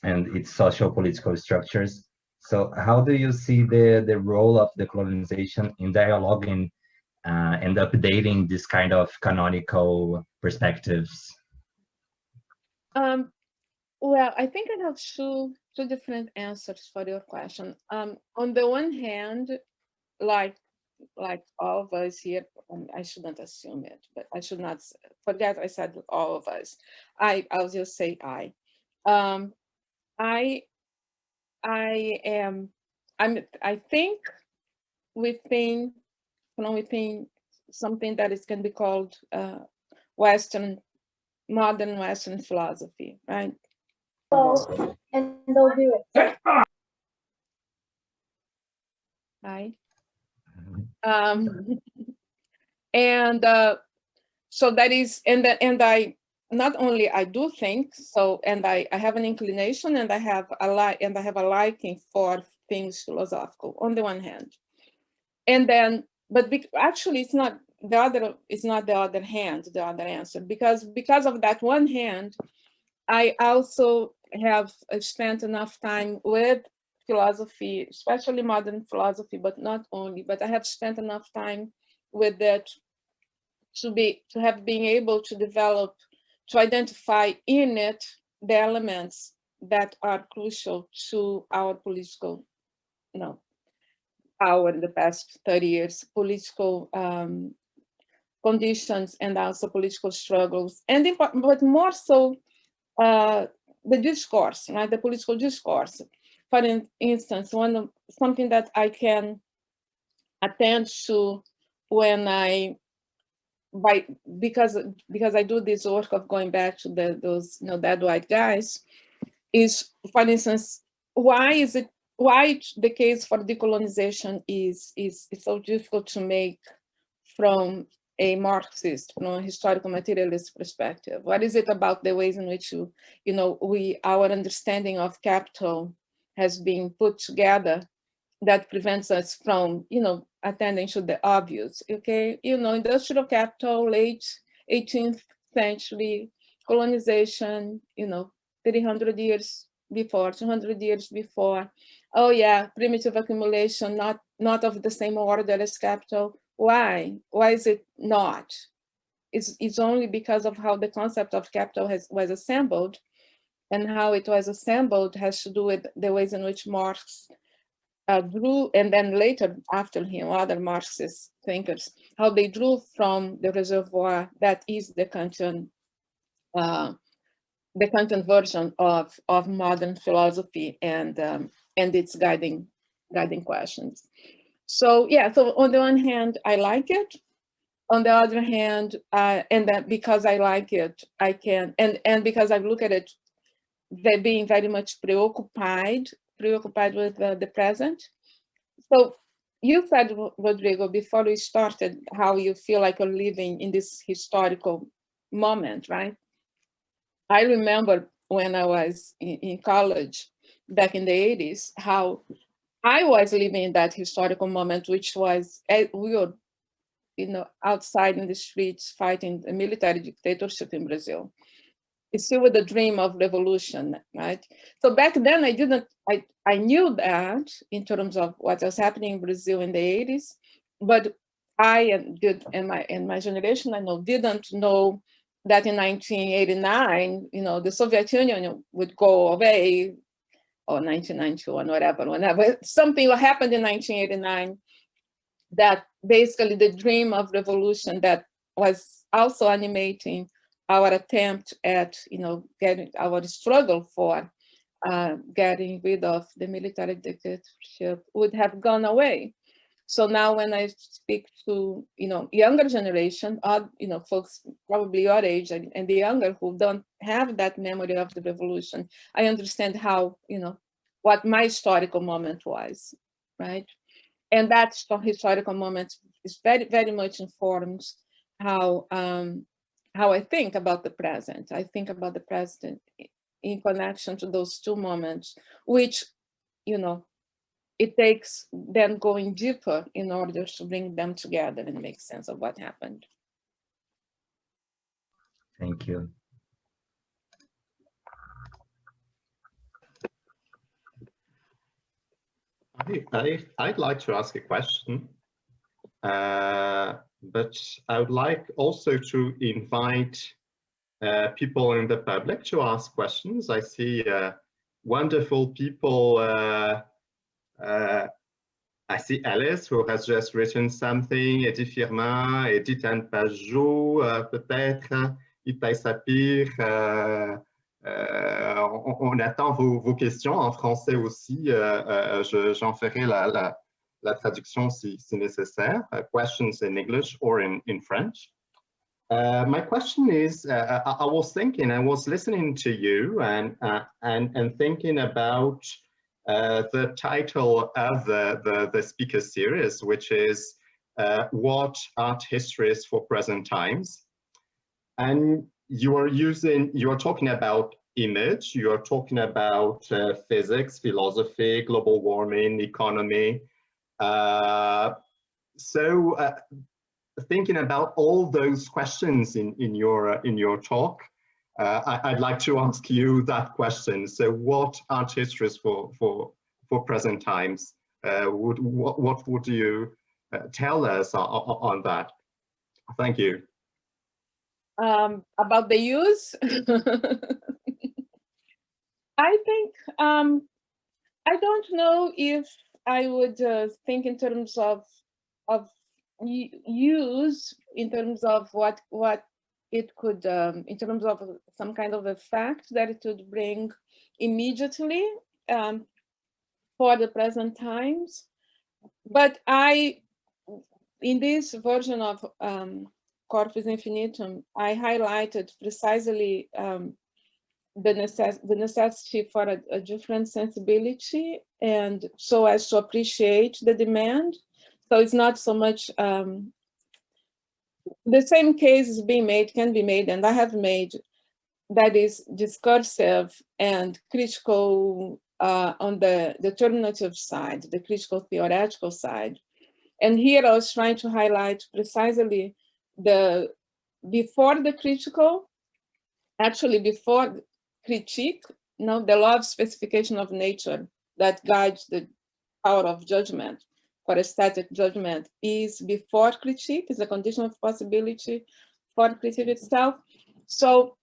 its social political structures. So how do you see the role of decolonization in dialoguing and updating this kind of canonical perspectives? Well, I think I have two different answers for your question. On the one hand, like all of us here, I shouldn't assume it, but I should not forget I said all of us. I'll just say I. I think within something that can be called modern Western philosophy, right? And they'll do it. Right. And so that is, and I not only I do think so, and I have an inclination, and I have a liking for things philosophical on the one hand, and then, but actually it's not the other. It's not the other hand, the other answer, because of that one hand, I also have spent enough time with philosophy, especially modern philosophy, but not only, but I have spent enough time with that to have been able to develop, to identify in it the elements that are crucial to our political, power in the past 30 years, political conditions, and also political struggles, but more so the discourse, right? The political discourse. For instance, something that I can attend to when because I do this work of going back to those dead white guys, is, for instance, why the case for decolonization is so difficult to make from a Marxist, from a historical materialist perspective? What is it about the ways in which our understanding of capital has been put together that prevents us from, attending to the obvious? Okay, industrial capital, late 18th century, colonization, 300 years before, 200 years before. Oh yeah, primitive accumulation, not of the same order as capital. Why is it not? It's only because of how the concept of capital was assembled, and how it was assembled has to do with the ways in which Marx drew, and then later after him, other Marxist thinkers, how they drew from the reservoir that is the Kantian version of modern philosophy and its guiding questions. So yeah, so on the one hand, I like it. On the other hand, and that because I like it, I can, and because I look at it, they're being very much preoccupied with the present. So you said, Rodrigo, before we started, how you feel like you're living in this historical moment, right? I remember when I was in college back in the 80s, how I was living in that historical moment, which was, we were, outside in the streets fighting the military dictatorship in Brazil. It's still with the dream of revolution, right? So back then I knew that in terms of what was happening in Brazil in the 80s, but and my generation, I know, didn't know that in 1989, the Soviet Union would go away, or 1991, whenever something happened in 1989, that basically the dream of revolution that was also animating our attempt at, getting our struggle for getting rid of the military dictatorship would have gone away. So now when I speak to, younger generation, folks probably your age and the younger who don't have that memory of the revolution, I understand how, what my historical moment was, right? And that historical moment is very, very much informs how I think about the present. I think about the present in connection to those two moments, which, it takes then going deeper in order to bring them together and make sense of what happened. Thank you. I'd like to ask a question, but I would like also to invite people in the public to ask questions. I see wonderful people. I see Alice, who has just written something, Edith Firmin, Edith Anne Pajot, peut-être, Itai Sapir. On attend vos questions en français aussi. J'en ferai la traduction si nécessaire. Questions in English or in French. My question is, I was listening to you and thinking about the title of the speaker series, which is What Art History is for Present Times. And you are talking about image, you are talking about physics, philosophy, global warming, economy. So thinking about all those questions in your talk, I'd like to ask you that question. So what art history is for present times? What would you tell us on that? Thank you. About the use, I think, I don't know if I would think in terms of use, in terms of what it could, in terms of some kind of effect that it would bring immediately for the present times. But in this version of Corpus Infinitum, I highlighted precisely the necessity for a different sensibility, and so as to appreciate the demand. So it's not so much the same case is can be made, and I have made, that is discursive and critical on the determinative side, the critical theoretical side. And here I was trying to highlight precisely before the critical, actually before critique, the law of specification of nature that guides the power of judgment for aesthetic judgment is before critique, is a condition of possibility for critique itself. So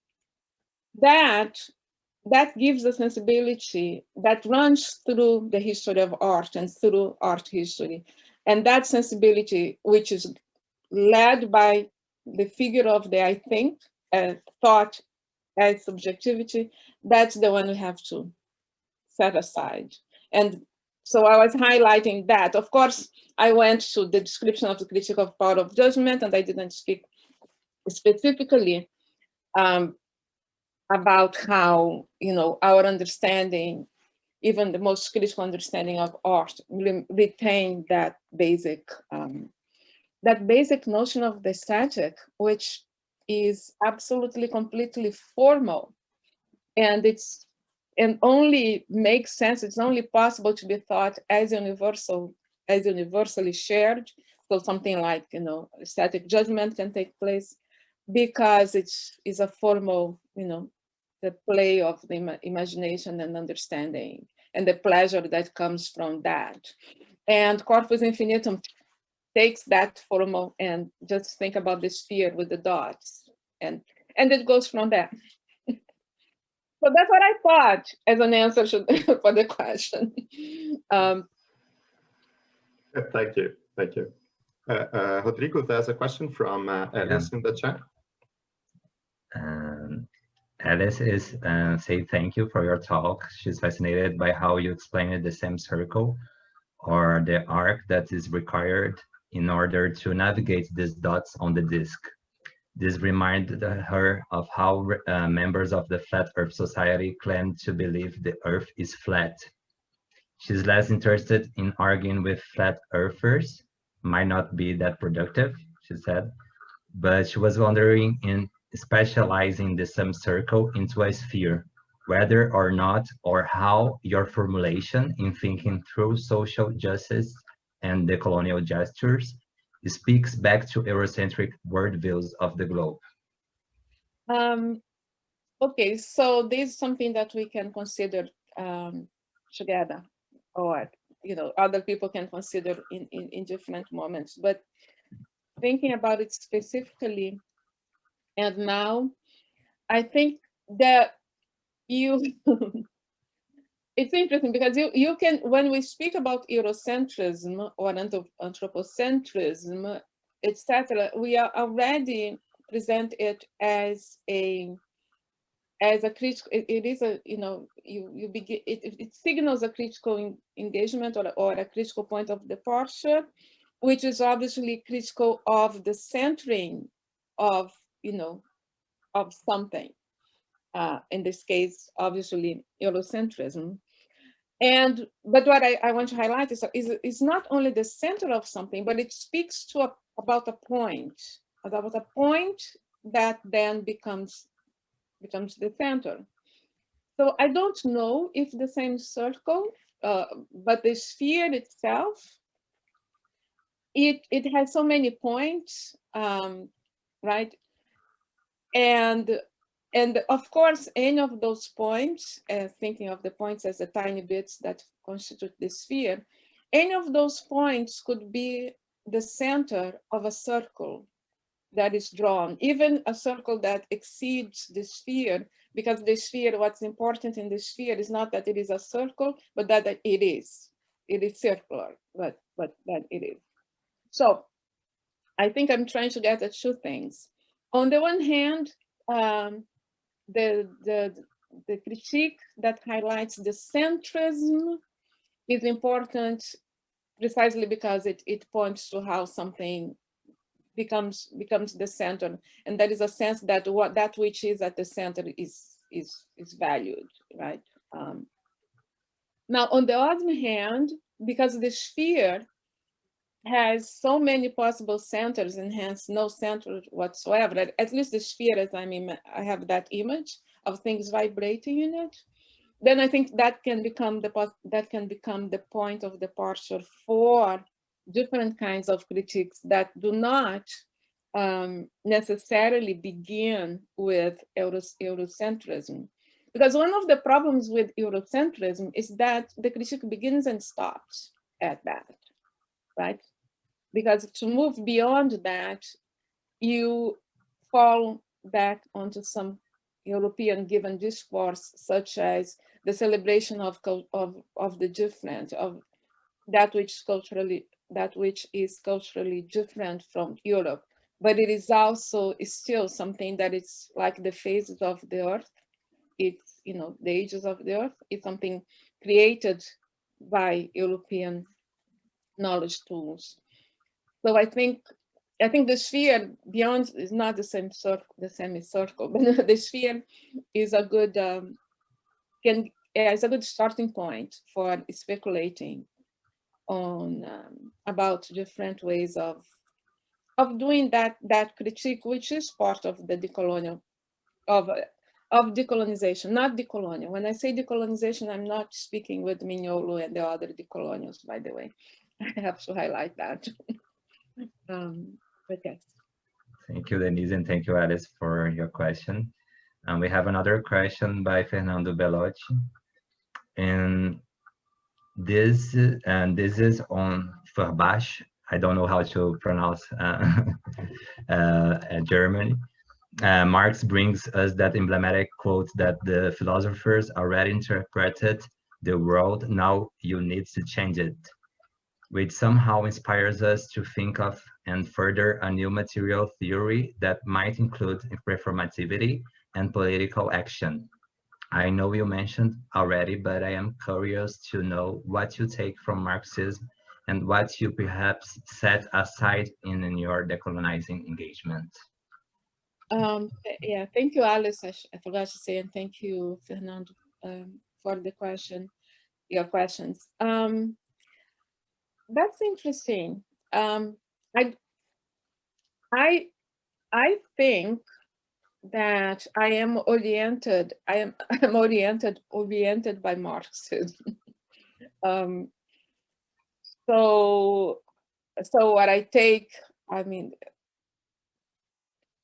that gives a sensibility that runs through the history of art and through art history. And that sensibility, which is led by the figure of the I think, thought as subjectivity, that's the one we have to set aside. And so I was highlighting that. Of course, I went to the description of the critique of power of judgment, and I didn't speak specifically about how, our understanding, even the most critical understanding of art, retain that basic notion of the aesthetic, which is absolutely, completely formal, and only makes sense. It's only possible to be thought as universal, as universally shared. So something like, aesthetic judgment can take place because it's a formal, the play of the imagination and understanding and the pleasure that comes from that. And Corpus Infinitum takes that for a moment and just think about the sphere with the dots, and it goes from there. So that's what I thought as an answer for the question. Thank you. Thank you. Rodrigo, there's a question from Alice in the chat. Alice is say thank you for your talk. She's fascinated by how you explained the semicircle or the arc that is required in order to navigate these dots on the disk. This reminded her of how members of the Flat Earth Society claim to believe the Earth is flat. She's less interested in arguing with flat earthers, might not be that productive, she said, but she was wondering in specializing the semicircle into a sphere, whether or not or how your formulation in thinking through social justice and decolonial gestures speaks back to Eurocentric worldviews of the globe. Okay, so this is something that we can consider together, or other people can consider in different moments. But thinking about it specifically, and now, I think that it's interesting because you can, when we speak about Eurocentrism or anthropocentrism, etc., we are already present it as a critical. It is a you begin it signals a critical engagement or a critical point of departure, which is obviously critical of the centering of of something. In this case, obviously, Eurocentrism. But what I want to highlight is not only the center of something, but it speaks to about a point that then becomes the center. So I don't know if the same circle, but the sphere itself, it has so many points, right? And of course, any of those points, thinking of the points as the tiny bits that constitute the sphere, any of those points could be the center of a circle that is drawn, even a circle that exceeds the sphere, because the sphere, what's important in the sphere is not that it is a circle, but that it is circular, but that it is. So I think I'm trying to get at two things. On the one hand, the critique that highlights the centrism is important precisely because it points to how something becomes the center, and there is a sense that that which is at the center is valued, right? Now, on the other hand, because the sphere has so many possible centers and hence no center whatsoever, at least the sphere, as I have that image of things vibrating in it, then I think that can become the point of departure for different kinds of critiques that do not necessarily begin with Eurocentrism. Because one of the problems with Eurocentrism is that the critique begins and stops at that, right? Because to move beyond that, you fall back onto some European given discourse, such as the celebration of the different, of that which is culturally different from Europe, but it is also still something that it's like the phases of the earth. It's the ages of the earth. It's something created by European knowledge tools. So I think the sphere beyond is not the same circle, the semicircle, but the sphere is a good is a good starting point for speculating on about different ways of doing that critique, which is part of the decolonial of decolonization, not decolonial. When I say decolonization, I'm not speaking with Mignolo and the other decolonials, by the way. I have to highlight that. But yes. Thank you, Denise, and thank you, Alice, for your question. And we have another question by Fernando Bellotti. And this is on Ferbach. I don't know how to pronounce German. Marx brings us that emblematic quote that the philosophers already interpreted the world, now you need to change it, which somehow inspires us to think of and further a new material theory that might include performativity and political action. I know you mentioned already, but I am curious to know what you take from Marxism and what you perhaps set aside in your decolonizing engagement. Yeah, thank you, Alice. I forgot to say, and thank you, Fernando, for the your questions. That's interesting. I think that I am oriented. I'm oriented by Marxism. So what I take, I mean,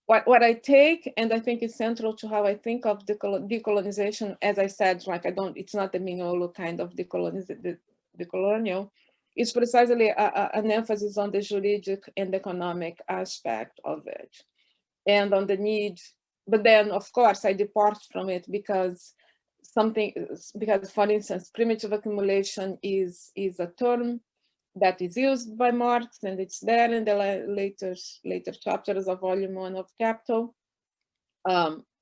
what I take, and I think is central to how I think of decolonization, as I said, like it's not the Mignolo kind of decolonial, it's precisely an emphasis on the juridic and economic aspect of it, and on the need. But then, of course, I depart from it because for instance, primitive accumulation is a term that is used by Marx, and it's there in the later chapters of Volume 1 of Capital,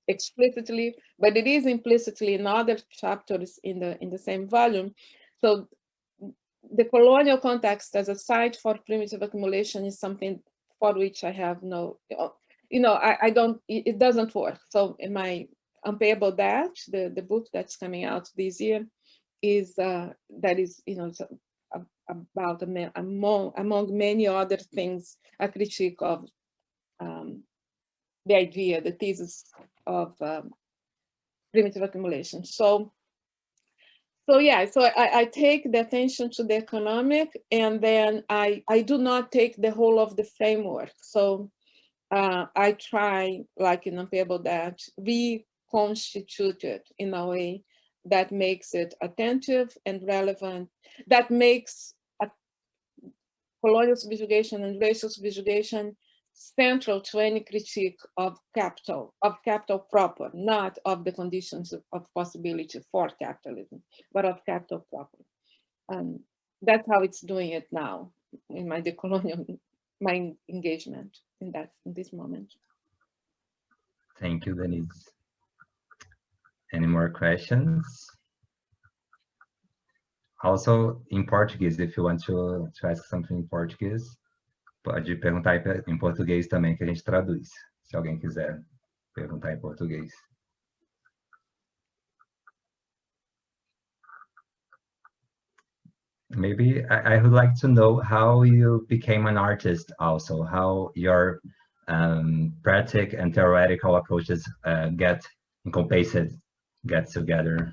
explicitly, but it is implicitly in other chapters in the same volume. So the colonial context as a site for primitive accumulation is something for which I have no, I don't, it doesn't work. So in my Unpayable Debt, the book that's coming out this year, is that is, about among many other things, a critique of the idea, the thesis of primitive accumulation. So yeah, so I take the attention to the economic, and then I do not take the whole of the framework. So I try, like in Unpayable Debt, reconstitute it in a way that makes it attentive and relevant, that makes colonial subjugation and racial subjugation central to any critique of capital proper, not of the conditions of possibility for capitalism, but of capital proper. And that's how it's doing it now in my decolonial, my engagement in this moment. Thank you, Denise. Any more questions? Also, in Portuguese, if you want to ask something in Portuguese, pode perguntar em português também, que a gente traduz, se alguém quiser perguntar em português. Maybe I would like to know how you became an artist also, how your practical and theoretical approaches get together.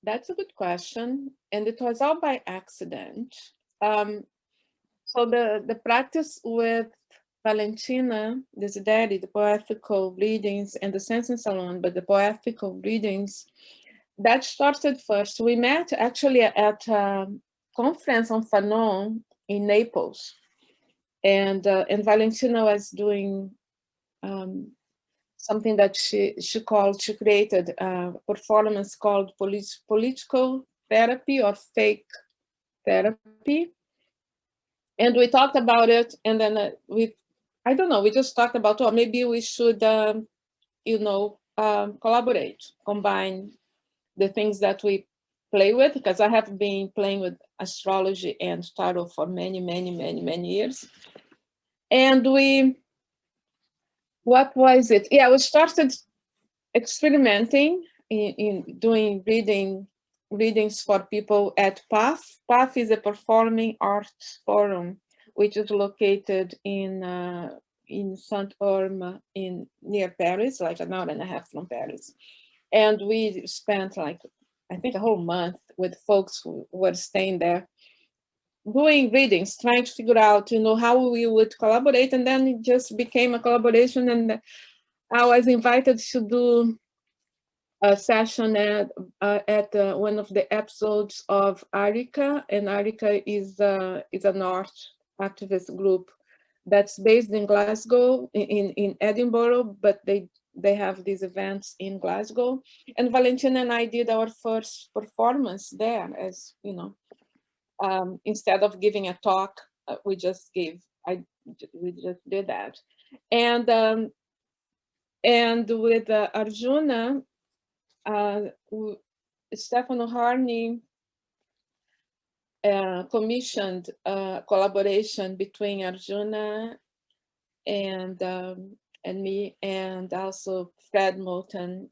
That's a good question, and it was all by accident. So the practice with Valentina Desideri, the poetical readings, and the Sensing Salon, but the poetical readings, that started first. We met actually at a conference on Fanon in Naples, and Valentina was doing something that she created a performance called political therapy or fake therapy. And we talked about it, and then we just talked about, oh, maybe we should, collaborate, combine the things that we play with, because I have been playing with astrology and tarot for many, many, many, many years. And what was it? Yeah, we started experimenting in doing readings for people at PAF. PAF is a performing arts forum, which is located in Saint-Orme near Paris, like an hour and a half from Paris. And we spent I think a whole month with folks who were staying there, doing readings, trying to figure out, how we would collaborate. And then it just became a collaboration, and I was invited to do a session at one of the episodes of Arica, and Arica is an art activist group that's based in Glasgow, in Edinburgh, but they have these events in Glasgow. And Valentina and I did our first performance there, as you know, instead of giving a talk, we just did that. And with Arjuna, Stefano Harney commissioned collaboration between Arjuna and me, and also Fred Moulton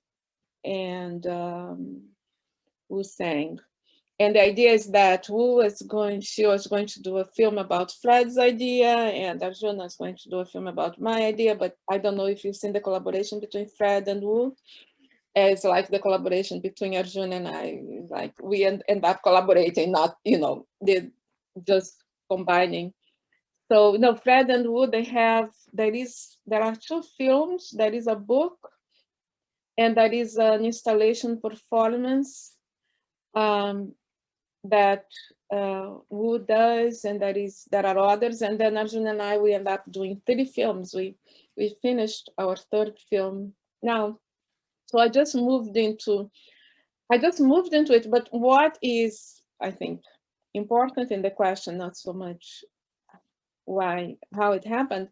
and Wu sang. And the idea is that she was going to do a film about Fred's idea, and Arjuna is going to do a film about my idea, but I don't know if you've seen the collaboration between Fred and Wu. It's like the collaboration between Arjuna and I, like we end up collaborating, not, just combining. So, Fred and Wu, there are 2 films, there is a book, and there is an installation performance that Wu does, and there are others, and then Arjuna and I, we end up doing 3 films. We finished our 3rd film now. So I just moved into it, but what is, I think, important in the question, not so much how it happened,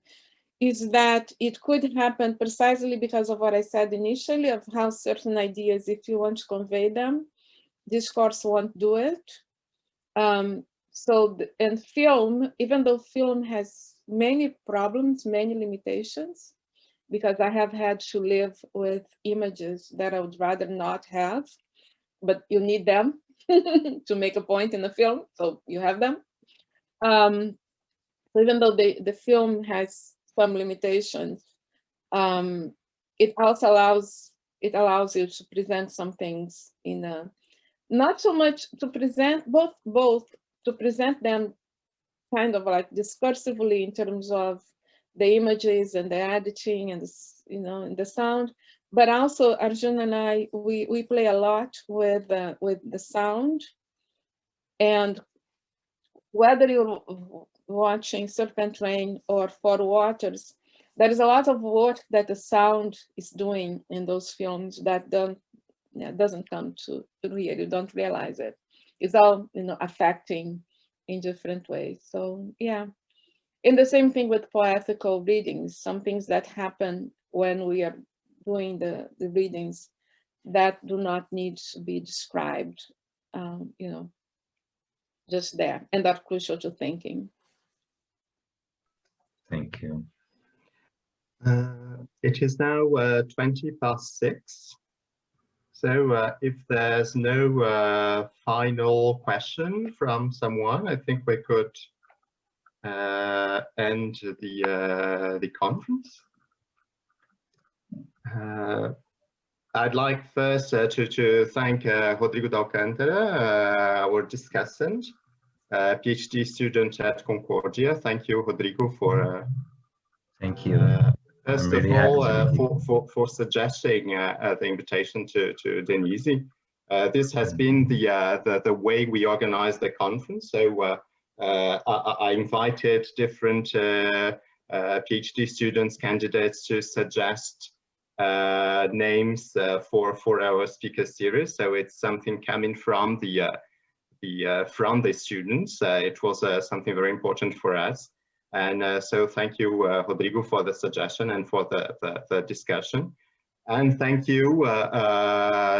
is that it could happen precisely because of what I said initially, of how certain ideas, if you want to convey them, discourse won't do it. And film, even though film has many problems, many limitations, because I have had to live with images that I would rather not have, but you need them to make a point in the film, so you have them. So even though the film has some limitations, it also allows you to present some things in a, not so much to present, both to present them kind of like discursively in terms of the images and the editing and and the sound, but also Arjuna and I, we play a lot with the sound. And whether you're watching Serpent Rain or Four Waters, there is a lot of work that the sound is doing in those films that doesn't come to here. You don't realize it. It's all affecting in different ways. So yeah. And the same thing with poetical readings, some things that happen when we are doing the readings that do not need to be described, just there, and are crucial to thinking. Thank you. It is now 6:20. So if there's no final question from someone, I think we could end the conference. I'd like first to thank Rodrigo Docinter, our discussant, PhD student at Concordia. Thank you, Rodrigo, for thank you. First of all, for suggesting the invitation to Denise. This has been the way we organize the conference. So I invited different PhD students, candidates to suggest names for our speaker series. So it's something coming from the students. It was something very important for us. And so thank you, Rodrigo, for the suggestion and for the discussion. And thank you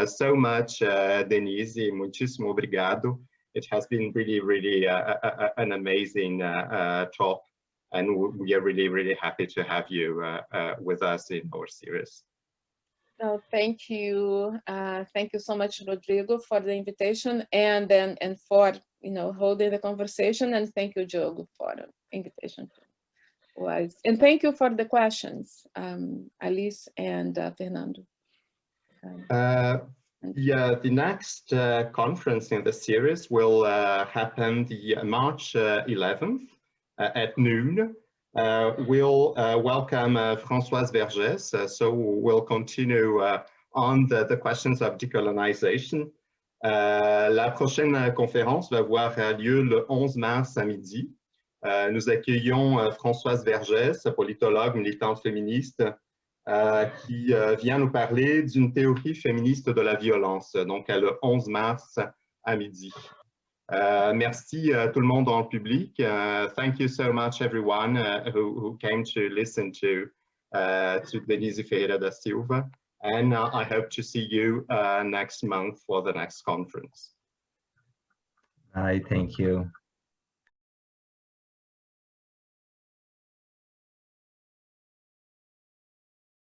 so much, Denise. Muitíssimo obrigado. It has been really an amazing talk. And we are really happy to have you with us in our series. Oh, thank you. Thank you so much, Rodrigo, for the invitation and for holding the conversation. And thank you, Diogo, for the invitation. And thank you for the questions, Alice and Fernando. Yeah, the next conference in the series will happen the March 11th at noon. We'll welcome Françoise Vergès, so we'll continue on the questions of decolonization. La prochaine conférence va avoir lieu le 11 mars à midi. Nous accueillons Françoise Vergès, politologue, militante féministe, qui vient nous parler d'une théorie féministe de la violence, donc le 11 mars à midi. Merci tout le monde dans le public. Thank you so much everyone who came to listen to Denise Ferreira da Silva, and I hope to see you next month for the next conference. Bye, thank you.